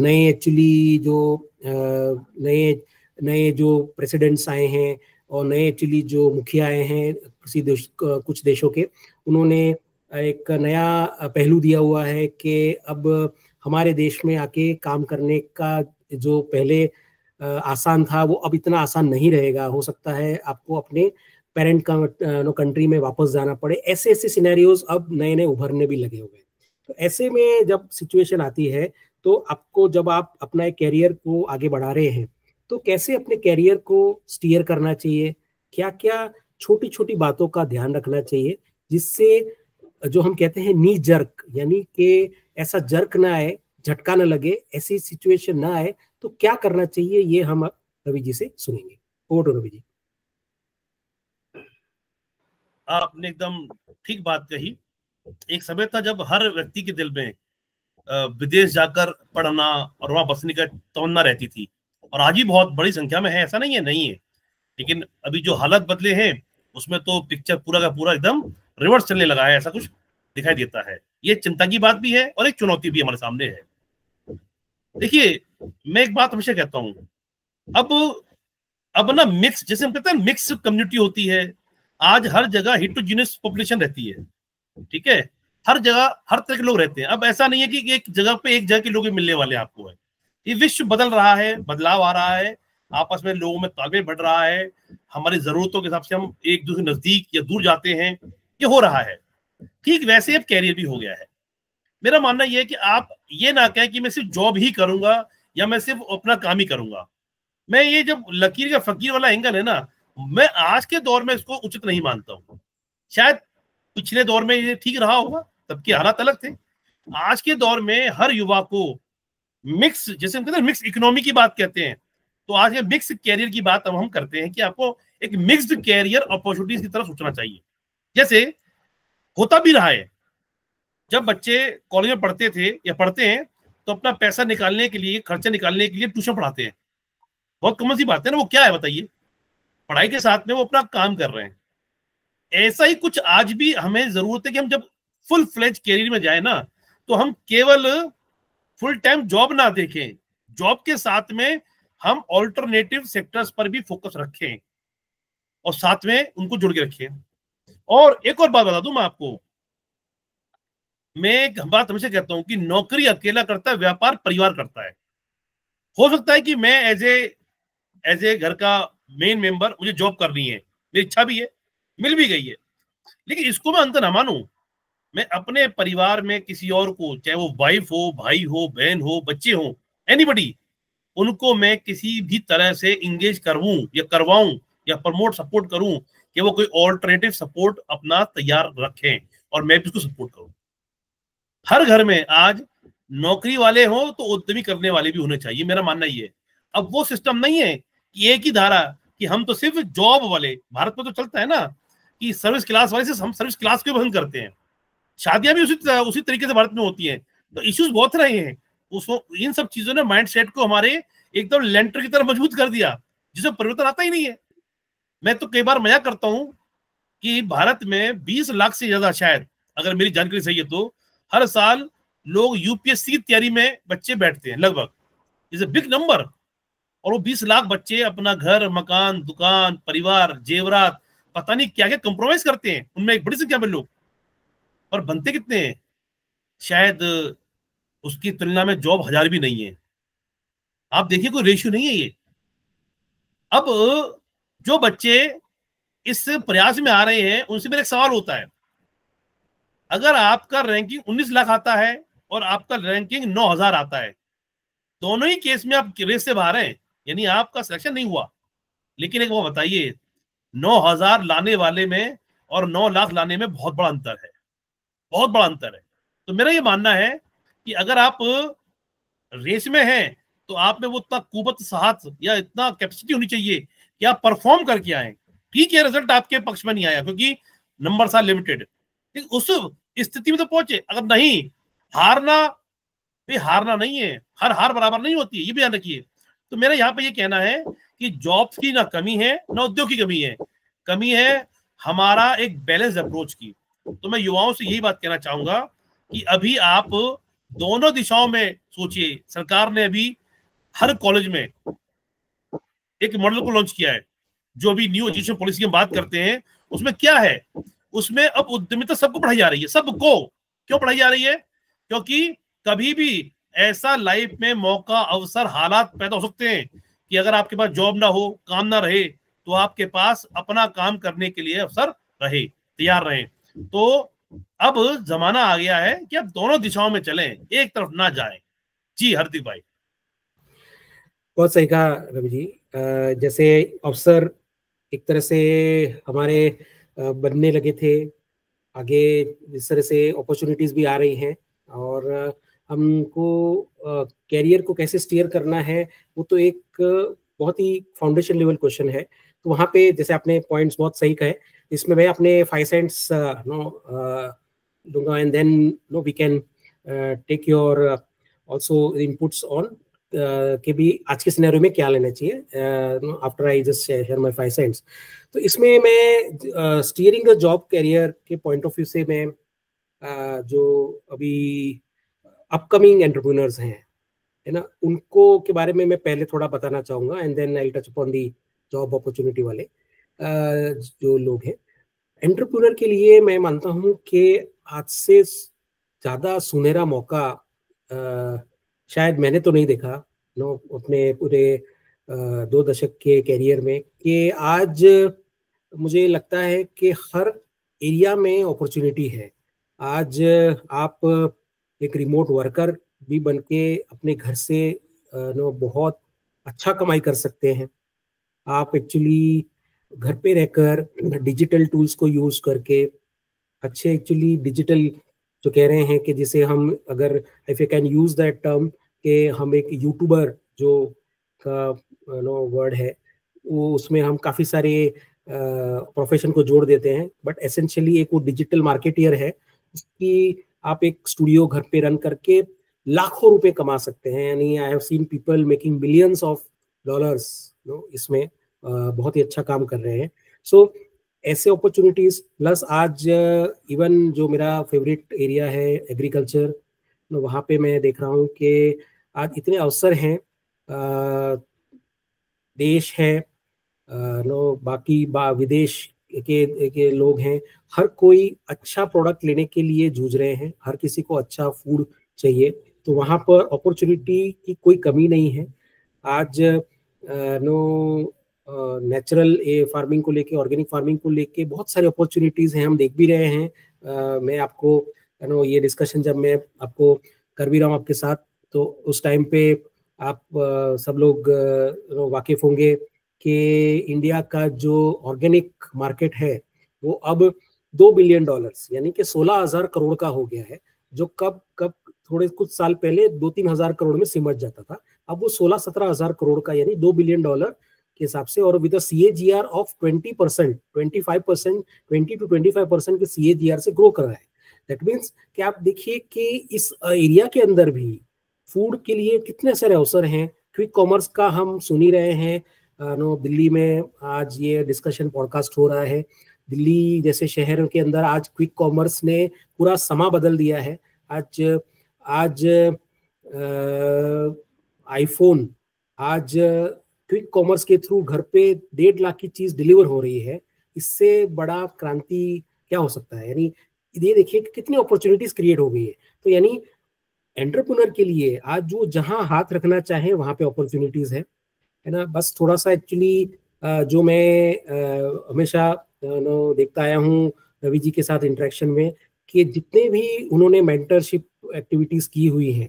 नए एक्चुअली जो नए नए जो प्रेसिडेंट्स आए हैं और नए एक्चुअली जो मुखिया आए हैं किसी देश कुछ देशों के, उन्होंने एक नया पहलू दिया हुआ है कि अब हमारे देश में आके काम करने का जो पहले आसान था वो अब इतना आसान नहीं रहेगा, हो सकता है आपको अपने पेरेंट कंट्री में वापस जाना पड़े। ऐसे ऐसे सिनेरियोज अब नए नए उभरने भी लगे हुए हैं। तो ऐसे में जब सिचुएशन आती है तो आपको, जब आप अपना कैरियर को आगे बढ़ा रहे हैं, तो कैसे अपने कैरियर को स्टीयर करना चाहिए, क्या क्या छोटी छोटी बातों का ध्यान रखना चाहिए जिससे जो हम कहते हैं नी जर्क, यानी कि ऐसा जर्क ना आए, झटका ना लगे, ऐसी सिचुएशन ना आए, तो क्या करना चाहिए, ये हम रवि जी से सुनेंगे। Over to Ravi ji. आपने एकदम ठीक बात कही। एक समय था जब हर व्यक्ति के दिल में विदेश जाकर पढ़ना और वहां बसने का तमन्ना रहती थी, और आज भी बहुत बड़ी संख्या में है, ऐसा नहीं है नहीं है, लेकिन अभी जो हालत बदले हैं उसमें तो पिक्चर पूरा का पूरा एकदम रिवर्स चलने लगा है, ऐसा कुछ दिखाई देता है। ये चिंता की बात भी है और एक चुनौती भी हमारे सामने है। देखिए, मैं एक बात हमेशा कहता हूं, अब ना मिक्स, जैसे हम कहते हैं मिक्स कम्युनिटी होती है, आज हर जगह हिटोजिनस पॉपुलेशन रहती है, ठीक है, हर जगह हर तरह के लोग रहते हैं। अब ऐसा नहीं है कि एक जगह पे एक जगह के लोग मिलने वाले हैं आपको, है ये विश्व बदल रहा है, बदलाव आ रहा है, आपस में लोगों में तालमेल बढ़ रहा है, हमारी जरूरतों के हिसाब से हम एक दूसरे नजदीक या दूर जाते हैं, ये हो रहा है। ठीक वैसे अब कैरियर भी हो गया है। मेरा मानना यह है कि आप ये ना कहें कि मैं सिर्फ जॉब ही करूंगा या मैं सिर्फ अपना काम ही करूंगा। मैं ये जब लकीर का फकीर वाला एंगल है ना, मैं आज के दौर में इसको उचित नहीं मानता हूँ। शायद पिछले दौर में ये ठीक रहा होगा, तब के हालात अलग थे। आज के दौर में हर युवा को मिक्स, जैसे हम कहते हैं मिक्स इकोनॉमी की बात कहते हैं, तो आज ये मिक्स कैरियर की बात अब हम करते हैं कि आपको एक मिक्स्ड कैरियर अपॉर्चुनिटीज की तरफ सोचना चाहिए। जैसे होता भी रहा है, जब बच्चे कॉलेज में पढ़ते थे या पढ़ते हैं तो अपना पैसा निकालने के लिए, खर्चा निकालने के लिए ट्यूशन पढ़ाते हैं। बहुत कॉमन सी बात है ना, वो क्या है बताइए, पढ़ाई के साथ में वो अपना काम कर रहे हैं। ऐसा ही कुछ आज भी हमें जरूरत है कि हम जब फुल फ्लेज कैरियर में जाए ना, तो हम केवल फुल टाइम जॉब ना देखें, जॉब के साथ में हम ऑल्टरनेटिव सेक्टर्स पर भी फोकस रखें और साथ में उनको जुड़ के रखें। और एक और बात बता दूं मैं आपको, मैं एक बात हमेशा कहता हूं कि नौकरी अकेला करता है, व्यापार परिवार करता है। हो सकता है कि मैं एज ए घर का मेन मेंबर मुझे जॉब करनी है, मेरी इच्छा भी है, मिल भी गई है, लेकिन इसको मैं अंत ना मानूं। मैं अपने परिवार में किसी और को, चाहे वो वाइफ हो, भाई हो, बहन हो, बच्चे हो, एनीबडी, उनको मैं किसी भी तरह से इंगेज करवाऊं या करवाऊं या प्रमोट सपोर्ट करूं कि वो कोई ऑल्टरनेटिव सपोर्ट अपना तैयार रखें और मैं भी उसको सपोर्ट करूं। हर घर में आज नौकरी वाले हो तो उद्यमी करने वाले भी होने चाहिए, मेरा मानना ये है। अब वो सिस्टम नहीं है कि एक ही धारा कि हम तो सिर्फ जॉब वाले, भारत में तो चलता है ना कि सर्विस क्लास वाले से हम सर्विस क्लास को पसंद करते हैं, शादियां भी उसी तरीके से भारत में होती हैं, तो इश्यूज बहुत रहे हैं। उसको इन सब चीजों ने माइंड सेट को हमारे एकदम लेंटर की तरह मजबूत कर दिया, जिसमें परिवर्तन आता ही नहीं है। मैं तो कई बार मजाक करता हूं कि भारत में 20 लाख से ज्यादा, शायद अगर मेरी जानकारी सही है तो, हर साल लोग यूपीएससी की तैयारी में बच्चे बैठते हैं, लगभग इज ए बिग नंबर। और वो 20 लाख बच्चे अपना घर, मकान, दुकान, परिवार, जेवरात, पता नहीं क्या क्या कंप्रोमाइज करते हैं, उनमें एक बड़ी संख्या में लोग, और बनते कितने हैं? शायद उसकी तुलना में जॉब 1000 भी नहीं है। आप देखिए, कोई रेशियो नहीं है ये। अब जो बच्चे इस प्रयास में आ रहे हैं उनसे मेरा एक सवाल होता है, अगर आपका रैंकिंग 19 लाख आता है और आपका रैंकिंग 9,000 आता है, दोनों ही केस में आप रेस से बाहर हैं, यानी आपका सिलेक्शन नहीं हुआ। लेकिन एक वो बताइए, 9,000 लाने वाले में और 9 लाख लाने में बहुत बड़ा अंतर है, बहुत बड़ा अंतर है। तो मेरा ये मानना है कि अगर आप रेस में हैं तो आप में वो इतना कुवत साहस या इतना कैपेसिटी होनी चाहिए कि आप परफॉर्म करके आए। ठीक है, रिजल्ट आपके पक्ष में नहीं आया क्योंकि नंबर्स आर लिमिटेड, उस स्थिति में तो पहुंचे। अगर नहीं, हारना भी हारना नहीं है, हर हार बराबर नहीं होती है, ये भी ध्यान रखिए। तो मेरा यहाँ पे ये कहना है कि जॉब्स की ना कमी है ना उद्योग की कमी है, कमी है हमारा एक बैलेंस अप्रोच की। तो मैं युवाओं से यही बात कहना चाहूंगा कि अभी आप दोनों दिशाओं में सोचिए। सरकार ने अभी हर कॉलेज में एक मॉडल को लॉन्च किया है, जो अभी न्यू एजुकेशन पॉलिसी की बात करते हैं। उसमें क्या है, उसमें अब उद्यमिता सबको पढ़ाई जा रही है। सबको क्यों पढ़ाई जा रही है? क्योंकि कभी भी ऐसा लाइफ में मौका, अवसर, हालात पैदा हो सकते हैं कि अगर आपके पास जॉब ना हो, काम ना रहे, तो आपके पास अपना काम करने के लिए अवसर रहे, तैयार रहे। तो अब जमाना आ गया है कि अब दोनों दिशाओं में चलें, एक तरफ ना जाएं। जी हार्दिक भाई। बहुत सही कहा रवि जी। जैसे अवसर एक तरह से हमारे बनने लगे थे, आगे जिस तरह से अपॉर्चुनिटीज भी आ रही हैं, और हमको कैरियर को कैसे स्टीयर करना है वो तो एक बहुत ही फाउंडेशन लेवल क्वेश्चन है। तो वहाँ पे जैसे आपने पॉइंट्स बहुत सही कहे, इसमें मैं अपने 5 सेंट्स दूंगा, and then no we can take your also inputs on कि भी आज के सिनेरियो में क्या लेना चाहिए after I just share my 5 cents. तो इसमें मैं स्टीयरिंग द जॉब कैरियर के पॉइंट ऑफ व्यू से मैं जो अभी अपकमिंग एंटरप्रेन्योर्स हैं, है ना, उनको के बारे में मैं पहले थोड़ा बताना चाहूँगा, and then I touch upon the job opportunity वाले जो लोग हैं। एंटरप्रेन्योर के लिए मैं मानता हूँ कि आज से ज़्यादा सुनहरा मौका शायद मैंने तो नहीं देखा नो अपने पूरे 2 दशक के कैरियर में, कि आज मुझे लगता है कि हर एरिया में अपॉर्चुनिटी है। आज आप एक रिमोट वर्कर भी बन के अपने घर से नो बहुत अच्छा कमाई कर सकते हैं। आप एक्चुअली घर पे रहकर डिजिटल टूल्स को यूज करके अच्छे एक्चुअली डिजिटल जो कह रहे हैं कि जिसे हम अगर if you can use that term कि हम एक यूट्यूबर जो का नो वर्ड है, वो उसमें हम काफ़ी सारे प्रोफेशन को जोड़ देते हैं, बट एसेंशियली एक वो डिजिटल मार्केटियर है कि आप एक स्टूडियो घर पे रन करके लाखों रुपए कमा सकते हैं। यानी I have seen people making billions of dollars no इसमें बहुत ही अच्छा काम कर रहे हैं। सो ऐसे अपॉर्चुनिटीज प्लस आज इवन जो मेरा फेवरेट एरिया है एग्रीकल्चर, वहाँ पे मैं देख रहा हूँ कि आज इतने अवसर हैं, देश है नो बाकी विदेश के लोग हैं, हर कोई अच्छा प्रोडक्ट लेने के लिए जूझ रहे हैं, हर किसी को अच्छा फूड चाहिए। तो वहाँ पर अपॉर्चुनिटी की कोई कमी नहीं है। आज नो नेचुरल फार्मिंग को लेके, ऑर्गेनिक फार्मिंग को लेके बहुत सारी अपॉर्चुनिटीज हैं, हम देख भी रहे हैं। मैं आपको नो ये डिस्कशन जब मैं आपको कर भी रहा हूँ आपके साथ, तो उस टाइम पे आप सब लोग वाकिफ होंगे कि इंडिया का जो ऑर्गेनिक मार्केट है वो अब $2 बिलियन यानी कि 16,000 करोड़ का हो गया है, जो कब थोड़े कुछ साल पहले 2-3 हजार करोड़ में सिमट जाता था। अब वो 16-17 हजार करोड़ का यानी $2 बिलियन के हिसाब से, और विद CAGR ऑफ 20%, 25%, 20 to 25% के CAGR से ग्रो कर रहा है। दैट मीन्स कि आप देखिए कि इस एरिया के अंदर भी फूड के लिए कितने सारे अवसर हैं। क्विक कॉमर्स का हम सुन ही रहे हैं, नो दिल्ली में आज ये डिस्कशन पॉडकास्ट हो रहा है। दिल्ली जैसे शहर के अंदर आज क्विक कॉमर्स ने पूरा समा बदल दिया है। आज आईफोन आज क्विक कॉमर्स के थ्रू घर पे 1.5 लाख की चीज डिलीवर हो रही है। इससे बड़ा क्रांति क्या हो सकता है? यानी ये देखिए कि कितनी अपॉर्चुनिटीज क्रिएट हो गई है। तो यानी एंटरप्रेन्योर के लिए आज जो जहां हाथ रखना चाहे वहां पे अपॉर्चुनिटीज है ना। बस थोड़ा सा एक्चुअली जो मैं हमेशा देखता आया हूँ रवि जी के साथ इंटरेक्शन में कि जितने भी उन्होंने मेंटरशिप एक्टिविटीज की हुई हैं,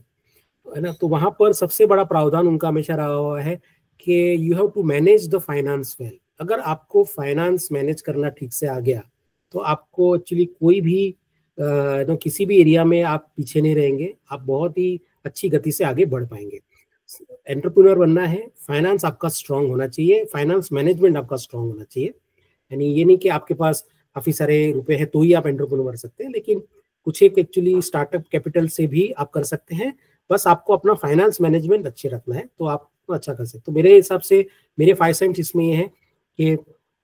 है ना, तो वहां पर सबसे बड़ा प्रावधान उनका हमेशा रहा हुआ है कि you have to manage the finance well. अगर आपको फाइनेंस मैनेज करना ठीक से आ गया तो आपको एक्चुअली कोई भी किसी भी एरिया में आप पीछे नहीं रहेंगे, आप बहुत ही अच्छी गति से आगे बढ़ पाएंगे। एंटरप्रेन्योर बनना है, फाइनेंस आपका स्ट्रांग होना चाहिए, फाइनेंस मैनेजमेंट आपका स्ट्रांग होना चाहिए। यानी ये नहीं कि आपके पास काफी सारे रुपए हैं तो ही आप एंटरप्रेन्योर बन सकते हैं, लेकिन कुछ एक एक्चुअली स्टार्टअप कैपिटल से भी आप कर सकते हैं। बस आपको अपना फाइनेंस मैनेजमेंट अच्छे रखना है तो आप अच्छा कर सकते। तो मेरे हिसाब से मेरे 5 सेंट्स इसमें ये है कि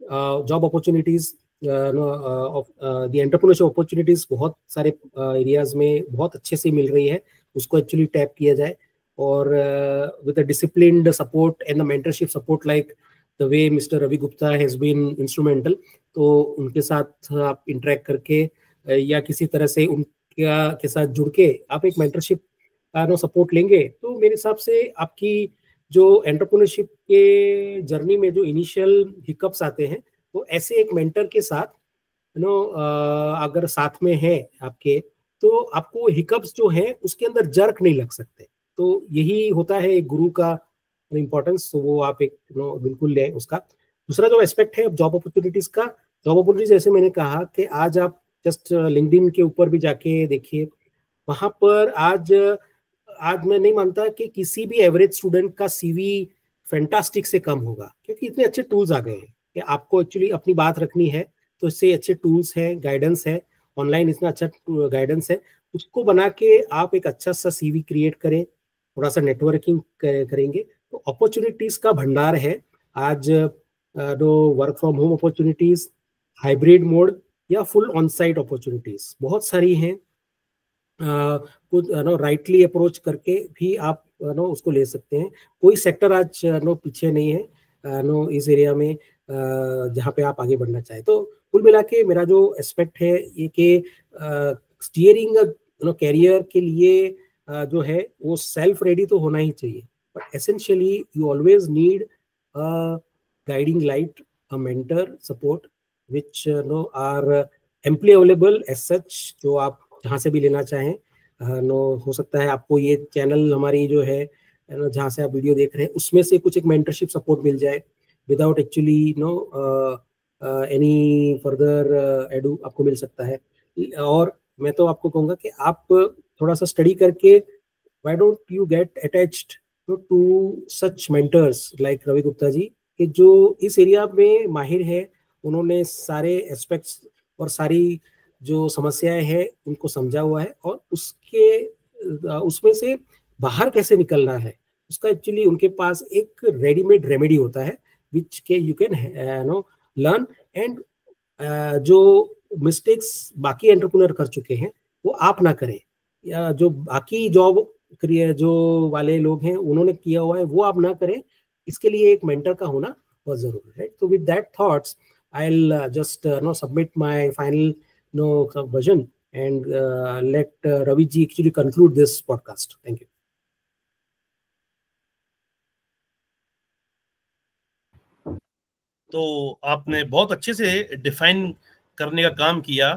job opportunities, the entrepreneurship opportunities बहुत सारे एरियाज में बहुत अच्छे से मिल रही है, उसको एक्चुअली टैप किया जाए। और with the disciplined support and the mentorship support like the way mister Ravi Gupta has been instrumental, तो उनके साथ आप इंटरेक्ट करके या किसी तरह से उनका के साथ जुड़ के आप एक मेंटरशिप सपोर्ट लेंगे तो मेरे हिसाब से आपकी जो एंटरप्रेन्योरशिप के जर्नी में जो इनिशियल हिकअप्स आते हैं वो ऐसे एक मेंटर के साथ अगर साथ में है आपके, तो आपको हिकअप्स जो है उसके अंदर जर्क नहीं लग सकते। तो यही होता है एक गुरु का इम्पोर्टेंस, तो वो आप एक बिल्कुल लें उसका। दूसरा जो एस्पेक्ट है जॉब अपॉर्चुनिटीज का, जॉब अपॉर्चुनिटीज जैसे मैंने कहा कि आज आप जस्ट लिंक्डइन के ऊपर भी जाके देखिए, वहां पर आज मैं नहीं मानता कि किसी भी एवरेज स्टूडेंट का सीवी फैंटास्टिक से कम होगा, क्योंकि इतने अच्छे टूल्स आ गए हैं कि आपको एक्चुअली अपनी बात रखनी है तो इससे अच्छे टूल्स हैं, गाइडेंस है, ऑनलाइन इतना अच्छा गाइडेंस है, उसको बना के आप एक अच्छा सा सीवी क्रिएट करें, थोड़ा सा नेटवर्किंग करेंगे तो अपॉर्चुनिटीज का भंडार है। आज work from home opportunities, hybrid mode या फुल ऑन साइट अपॉर्चुनिटीज बहुत सारी हैं। कुछ राइटली अप्रोच करके भी आप उसको ले सकते हैं। कोई सेक्टर आज पीछे नहीं है इस एरिया में जहाँ पे आप आगे बढ़ना चाहें। तो कुल मिला के मेरा जो एस्पेक्ट है ये कि स्टीयरिंग कैरियर के लिए जो है वो सेल्फ रेडी तो होना ही चाहिए, but essentially you always need guiding light, a mentor support which are amply available as such, जो आप जहाँ से भी लेना चाहें। हो सकता है आपको ये चैनल हमारी जो है जहाँ से आप वीडियो देख रहे हैं उसमें से कुछ एक मेंटरशिप सपोर्ट मिल जाए without actually any further edu आपको मिल सकता है। और मैं तो आपको कहूँगा कि आप थोड़ा सा स्टडी करके why don't you get attached to such mentors like Ravi Gupta ji, कि जो इस एरिया में माहिर है, उन्होंने सारे एस्पेक्ट्स और सारी जो समस्याएं हैं उनको समझा हुआ है और उसमें से बाहर कैसे निकलना है उसका एक्चुअली उनके पास एक रेडीमेड रेमेडी होता है विच के यू कैन लर्न। एंड जो मिस्टेक्स बाकी एंटरप्रेन्योर कर चुके हैं वो आप ना करें, या जो बाकी जॉब जो वाले लोग हैं उन्होंने किया हुआ है वो आप ना करें। इसके लिए एक मेंटर का होना बहुत जरूरी है। तो with that thoughts I will just submit my final version and let Ravi ji actually conclude this podcast. Thank you. तो आपने बहुत अच्छे से डिफाइन करने का काम किया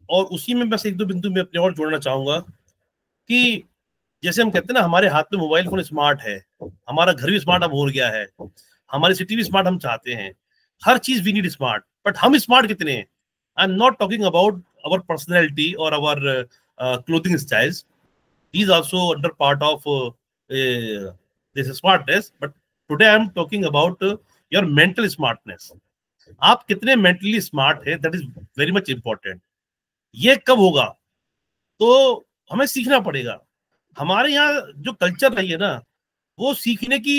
और उसी में बस एक दो बिंदु में अपने और जोड़ना चाहूंगा कि जैसे हम कहते हैं ना, हमारे हाथ में मोबाइल फोन स्मार्ट है, हमारा घर भी स्मार्ट अब हो गया है, हमारी सिटी भी स्मार्ट हम चाहते हैं, हर चीज वी नीड स्मार्ट, बट हम स्मार्ट कितने हैं? I am not talking about our personality or our clothing styles. These also under part of this smartness. But today I am talking about your mental smartness. आप कितने mentally smart है, that is very much important. ये कब होगा? तो हमें सीखना पड़ेगा। हमारे यहाँ जो कल्चर रही है ना, वो सीखने की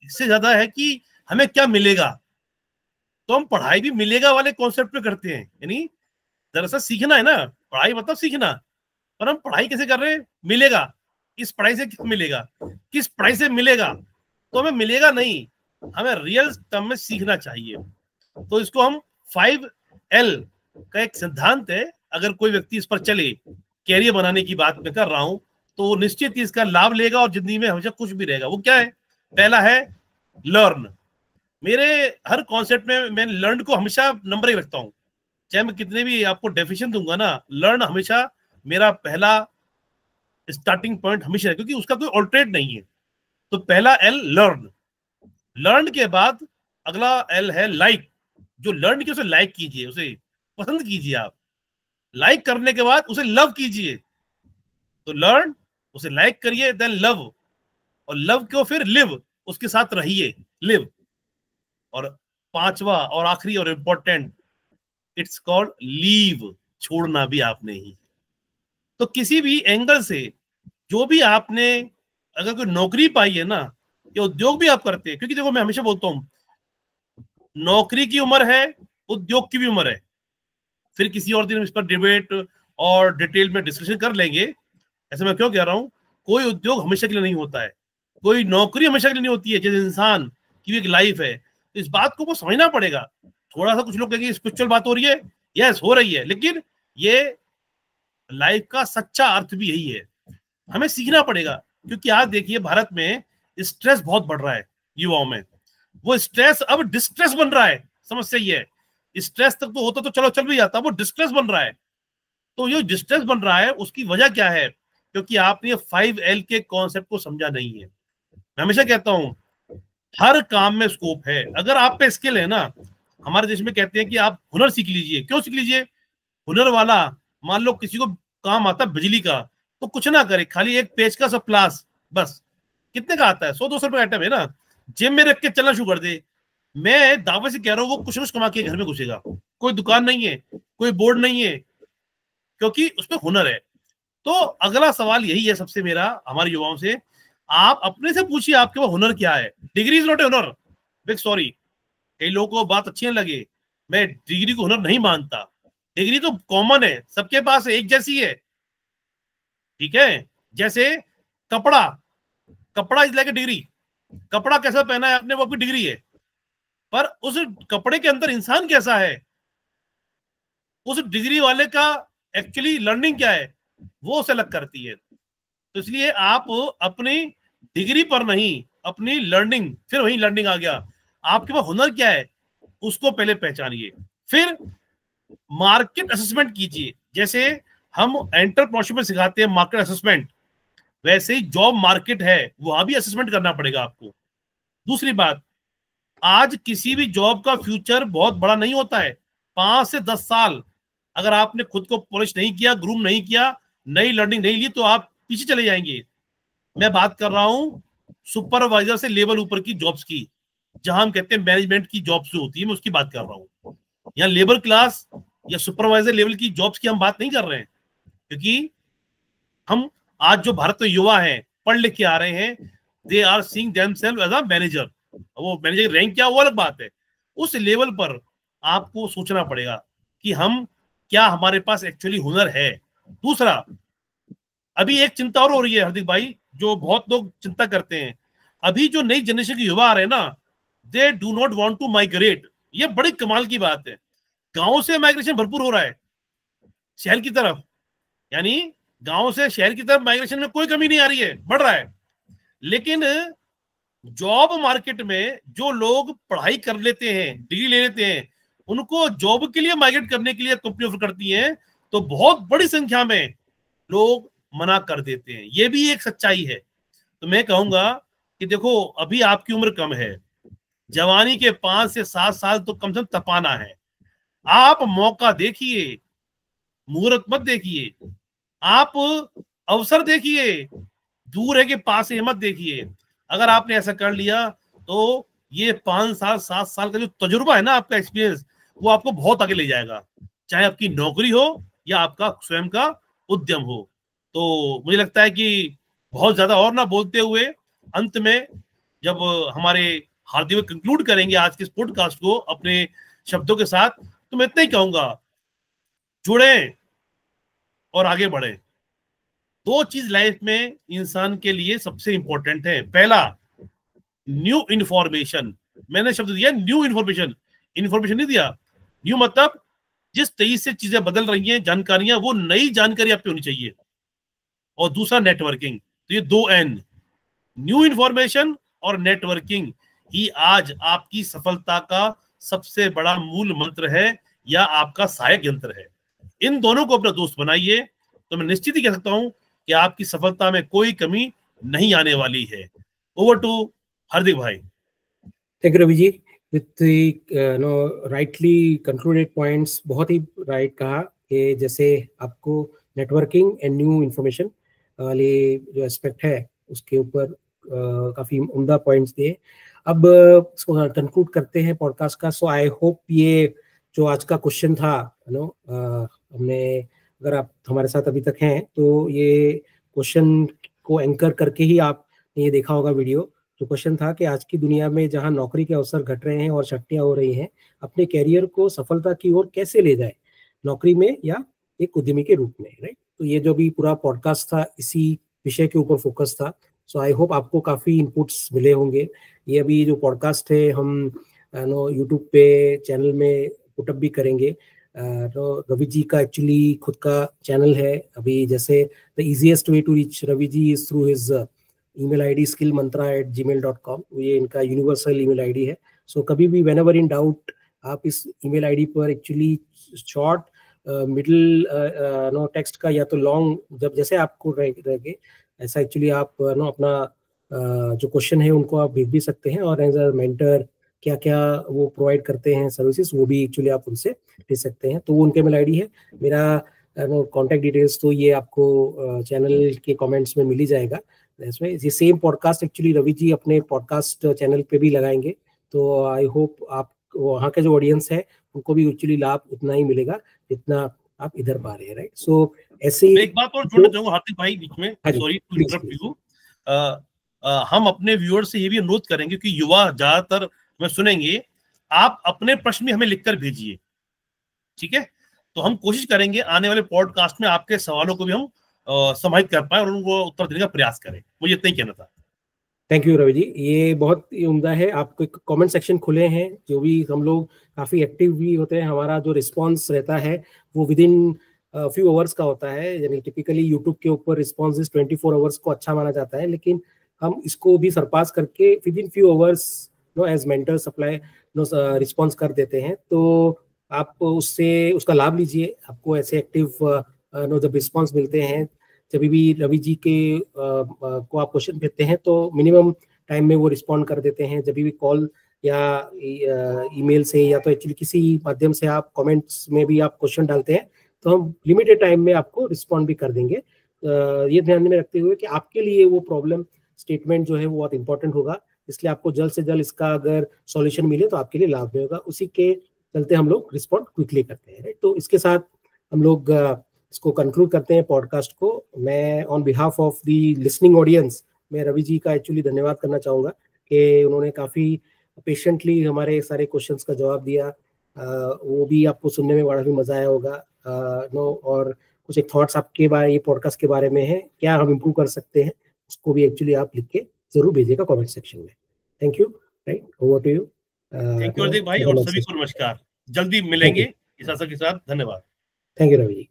से ज्यादा है कि हमें क्या मिलेगा। तो हम पढ़ाई भी मिलेगा वाले कॉन्सेप्ट पे करते हैं, यानी दरअसल सीखना है ना, पढ़ाई मतलब सीखना, और हम पढ़ाई कैसे कर रहे हैं? मिलेगा, इस पढ़ाई से क्या मिलेगा, किस पढ़ाई से मिलेगा, तो हमें मिलेगा नहीं, हमें रियल टर्म में सीखना चाहिए। तो इसको हम 5L का एक सिद्धांत है, अगर कोई व्यक्ति इस पर चले, कैरियर बनाने की बात मैं कर रहा हूं, तो वो निश्चित ही इसका लाभ लेगा और जिंदगी में हमेशा कुछ भी रहेगा। वो क्या है? पहला है लर्न, मेरे हर कॉन्सेप्ट में मैं लर्न को हमेशा नंबर ही रखता हूँ, चाहे मैं कितने भी आपको डेफिनेशन दूंगा ना, लर्न हमेशा मेरा पहला स्टार्टिंग पॉइंट हमेशा है, क्योंकि उसका कोई ऑल्टरनेट नहीं है। तो पहला एल लर्न, लर्न के बाद अगला एल है लाइक, जो लर्न किया उसे लाइक कीजिए, उसे पसंद कीजिए। आप लाइक करने के बाद उसे लव कीजिए। तो लर्न, उसे लाइक करिए, देन लव, और लव को फिर लिव, उसके साथ रहिए, लिव। और पांचवा और आखिरी और इंपॉर्टेंट, इट्स कॉल्ड लीव, छोड़ना भी आपने ही। तो किसी भी एंगल से जो भी आपने अगर कोई नौकरी पाई है ना, या उद्योग भी आप करते हैं, क्योंकि देखो मैं हमेशा बोलता हूं नौकरी की उम्र है, उद्योग की भी उम्र है। फिर किसी और दिन इस पर डिबेट और डिटेल में डिस्कशन कर लेंगे। ऐसे मैं क्यों कह रहा हूं, कोई उद्योग हमेशा के लिए नहीं होता है, कोई नौकरी हमेशा के लिए नहीं होती है, जैसे इंसान की एक लाइफ है। तो इस बात को समझना पड़ेगा। थोड़ा सा कुछ लोग कहेंगे स्पिरिचुअल बात हो रही है, यस हो रही है, लेकिन ये लाइफ का सच्चा अर्थ भी यही है। हमें सीखना पड़ेगा, क्योंकि आज देखिए भारत में स्ट्रेस बहुत बढ़ रहा है युवाओं में। वो स्ट्रेस अब डिस्ट्रेस बन रहा है। समस्या ये है, स्ट्रेस तक तो होता तो चलो चल भी जाता, वो डिस्ट्रेस बन रहा है। तो ये डिस्ट्रेस बन रहा है, उसकी वजह क्या है? क्योंकि आपने 5L के कॉन्सेप्ट को समझा नहीं है। मैं हमेशा कहता हूं हर काम में स्कोप है। अगर आप पे स्किल है ना, हमारे देश में कहते हैं कि आप हुनर सीख लीजिए। क्यों सीख लीजिए? हुनर वाला, मान लो किसी को काम आता बिजली का, तो कुछ ना करे, खाली एक पेज का सब प्लास, बस कितने का आता है? 100-200 रुपए आइटम है ना, जेब में रख के चलना शुरू कर दे। मैं दावे से कह रहा हूं वो कुछ ना कुछ कमा के घर में घुसेगा। कोई दुकान नहीं है, कोई बोर्ड नहीं है, क्योंकि उसमें हुनर है। तो अगला सवाल यही है सबसे मेरा हमारे युवाओं से, आप अपने से पूछिए आपके पास हुनर क्या है। डिग्री इज नॉट ए हुनर, बिग सॉरी, कई लोगों को बात अच्छी नहीं लगे, मैं डिग्री को हुनर नहीं मानता। डिग्री तो कॉमन है, सबके पास एक जैसी है, ठीक है। जैसे कपड़ा, कपड़ा इज लाइक ए डिग्री। कपड़ा कैसा पहना है आपने, वो आपकी डिग्री है। पर उस कपड़े के अंदर इंसान कैसा है, उस डिग्री वाले का एक्चुअली लर्निंग क्या है, वो उसे अलग करती है। तो इसलिए आप अपनी डिग्री पर नहीं, अपनी लर्निंग, फिर वही लर्निंग आ गया, आपके पास हुनर क्या है उसको पहले पहचानिए। फिर मार्केट असेसमेंट कीजिए। जैसे हम एंटरप्रेन्योरशिप में सिखाते हैं मार्केट असेसमेंट, वैसे ही जॉब मार्केट है, वहां भी असेसमेंट करना पड़ेगा आपको। दूसरी बात, आज किसी भी जॉब का फ्यूचर बहुत बड़ा नहीं होता है। 5 से 10 साल अगर आपने खुद को पॉलिश नहीं किया, ग्रूम नहीं किया, नई लर्निंग नहीं ली, तो आप पीछे चले जाएंगे। मैं बात कर रहा हूं सुपरवाइजर से लेवल ऊपर की जॉब्स की, जहां हम कहते हैं मैनेजमेंट की जॉब्स जो होती है, मैं उसकी बात कर रहा हूं। यहाँ लेबर क्लास या सुपरवाइजर लेवल की जॉब्स की हम बात नहीं कर रहे हैं, क्योंकि हम आज जो भारत में युवा हैं, पढ़ लिख के आ रहे हैं, they are seeing themselves as a manager. वो मैनेजर रैंक क्या, वो अलग बात है। उस लेवल पर आपको सोचना पड़ेगा कि हम क्या, हमारे पास एक्चुअली हुनर है। दूसरा, अभी एक चिंता और हो रही है हार्दिक भाई, जो बहुत लोग चिंता करते हैं। अभी जो नई जनरेशन के युवा आ रहे हैं ना, they do not want to migrate. ये बड़ी कमाल की बात है। गांव से माइग्रेशन भरपूर हो रहा है शहर की तरफ, यानी गांव से शहर की तरफ माइग्रेशन में कोई कमी नहीं आ रही है, बढ़ रहा है। लेकिन जॉब मार्केट में जो लोग पढ़ाई कर लेते हैं, डिग्री ले लेते हैं, उनको जॉब के लिए माइग्रेट करने के लिए कंपनी ऑफर करती है, तो बहुत बड़ी संख्या में लोग मना कर देते हैं। ये भी एक सच्चाई है। तो मैं कहूंगा कि देखो अभी आपकी उम्र कम है, जवानी के 5 से 7 साल तो कम से कम तपाना है। आप मौका देखिए, मुहूर्त मत देखिए, आप अवसर देखिए, दूर है कि पास है मत देखिए। अगर आपने ऐसा कर लिया तो ये 5 साल 7 साल का जो तजुर्बा है ना, आपका एक्सपीरियंस, वो आपको बहुत आगे ले जाएगा, चाहे आपकी नौकरी हो या आपका स्वयं का उद्यम हो। तो मुझे लगता है कि बहुत ज्यादा और ना बोलते हुए, अंत में जब हमारे हार्दिक में कंक्लूड करेंगे आज के इस पॉडकास्ट को अपने शब्दों के साथ, तो मैं इतना ही कहूंगा, जुड़े और आगे बढ़े। 2 चीज लाइफ में इंसान के लिए सबसे इंपॉर्टेंट है। पहला, न्यू इंफॉर्मेशन। मैंने शब्द दिया न्यू इंफॉर्मेशन, इंफॉर्मेशन नहीं दिया। न्यू मतलब जिस तेजी से चीजें बदल रही हैं, जानकारियां, वो नई जानकारी आप पे होनी चाहिए। और दूसरा, नेटवर्किंग। तो ये 2 N, न्यू इंफॉर्मेशन और नेटवर्किंग, ही आज आपकी सफलता का सबसे बड़ा मूल मंत्र है या आपका सहायक यंत्र है। इन दोनों को अपना दोस्त बनाइए तो मैं निश्चित ही कह सकता हूं कि आपकी सफलता में कोई कमी नहीं आने वाली है। ओवर टू हार्दिक भाई। Thank you Ravi ji, with no rightly concluded points. बहुत ही राइट कहा कि जैसे आपको नेटवर्किंग एंड न्यू इंफॉर्मेशन वाले जो एस्पेक्ट है उसके ऊपर काफी उम्दा पॉइंट्स दिए। अब इसको कंक्लूड करते हैं पॉडकास्ट का। सो आई होप ये जो आज का क्वेश्चन था, नो हमने, अगर आप हमारे साथ अभी तक हैं तो ये क्वेश्चन को एंकर करके ही आपने ये देखा होगा वीडियो। जो क्वेश्चन था कि आज की दुनिया में जहां नौकरी के अवसर घट रहे हैं और छट्टियां हो रही हैं, अपने कैरियर को सफलता की ओर कैसे ले जाए, नौकरी में या एक उद्यमी के रूप में, राइट। तो ये जो भी पूरा पॉडकास्ट था इसी विषय के ऊपर फोकस था। सो आई होप आपको काफी इनपुट्स मिले होंगे। ये अभी जो पॉडकास्ट है हम यूट्यूब पे चैनल में पुटअप भी करेंगे। तो रवि जी का एक्चुअली खुद का चैनल है अभी। जैसे the easiest way to reach Ravi ji is through his email ID skillmantra@gmail.com। ये इनका यूनिवर्सल ईमेल आईडी है। सो कभी भी व्हेनेवर इन डाउट आप इस ईमेल आईडी पर actually short, middle no text का या तो लॉन्ग, जब जैसे आपको रहेगे ऐसा एक्चुअली आप नो अपना जो क्वेश्चन है उनको आप भेज भी सकते हैं। और एज अ मेंटर क्या क्या वो प्रोवाइड करते हैं सर्विसेज, वो भी एक्चुअली आप उनसे भेज सकते हैं। तो वो उनके ईमेल आईडी है। मेरा कॉन्टैक्ट डिटेल्स तो ये आपको चैनल के कमेंट्स में मिल ही जाएगा। इसमें ये same podcast actually Ravi ji अपने पॉडकास्ट चैनल पे भी लगाएंगे। तो आई होप आप वहाँ के जो ऑडियंस है उनको भी एक्चुअली लाभ उतना ही मिलेगा जितना आप इधर पा रहे हैं, राइट। सो ऐसे एक बात और जोड़ना चाहूंगा हार्दिक भाई बीच में, सॉरी टू इंटरप्ट यू। हम अपने व्यूअर से ये भी अनुरोध करेंगे कि युवा ज्यादातर हमें सुनेंगे, आप अपने प्रश्न भी हमें लिखकर भेजिए, ठीक है। तो हम कोशिश करेंगे आने वाले पॉडकास्ट में आपके सवालों को भी हम समाहित कर पाए और उनको उत्तर देने का प्रयास करें। मुझे इतना ही कहना था। थैंक यू रवि जी, ये बहुत ही उम्दा है। आपको कमेंट सेक्शन खुले हैं, जो भी हम लोग काफी एक्टिव भी होते हैं। हमारा जो रिस्पांस रहता है वो विद इन फ्यू आवर्स का होता है। यानी टिपिकली यूट्यूब के ऊपर रिस्पांस 24 आवर्स को अच्छा माना जाता है, लेकिन हम इसको भी सरपास करके within few hours no as mentor supply no response कर देते हैं। तो आप उससे उसका लाभ लीजिए। आपको ऐसे एक्टिव नो जब रिस्पांस मिलते हैं, जब भी रवि जी के को आप क्वेश्चन भेजते हैं तो मिनिमम टाइम में वो रिस्पॉन्ड कर देते हैं। जब भी कॉल या ईमेल से या तो एक्चुअली किसी माध्यम से आप कमेंट्स में भी आप क्वेश्चन डालते हैं तो हम लिमिटेड टाइम में आपको रिस्पॉन्ड भी कर देंगे। ये ध्यान में रखते हुए कि आपके लिए वो प्रॉब्लम स्टेटमेंट जो है वो बहुत इंपॉर्टेंट होगा, इसलिए आपको जल्द से जल्द इसका अगर सॉल्यूशन मिले तो आपके लिए लाभ में होगा। उसी के चलते हम लोग रिस्पॉन्ड क्विकली करते हैं, राइट। तो इसके साथ हम लोग इसको कंक्लूड करते हैं पॉडकास्ट को। मैं on behalf of the listening audience मैं रवि जी का एक्चुअली धन्यवाद करना चाहूँगा कि उन्होंने काफ़ी पेशेंटली हमारे सारे क्वेश्चंस का जवाब दिया। वो भी आपको सुनने में बड़ा भी मज़ा आया होगा। नो और कुछ एक थॉट्स आपके बारे ये पॉडकास्ट के बारे में है, क्या हम इम्प्रूव कर सकते हैं, उसको भी एक्चुअली आप लिख के जरूर भेजिएगा कमेंट सेक्शन में। Thank you, right. Over to you. Thank you Hardik भाई और सभी को नमस्कार। जल्दी मिलेंगे इस आशा के साथ। धन्यवाद। Thank you Ravi ji.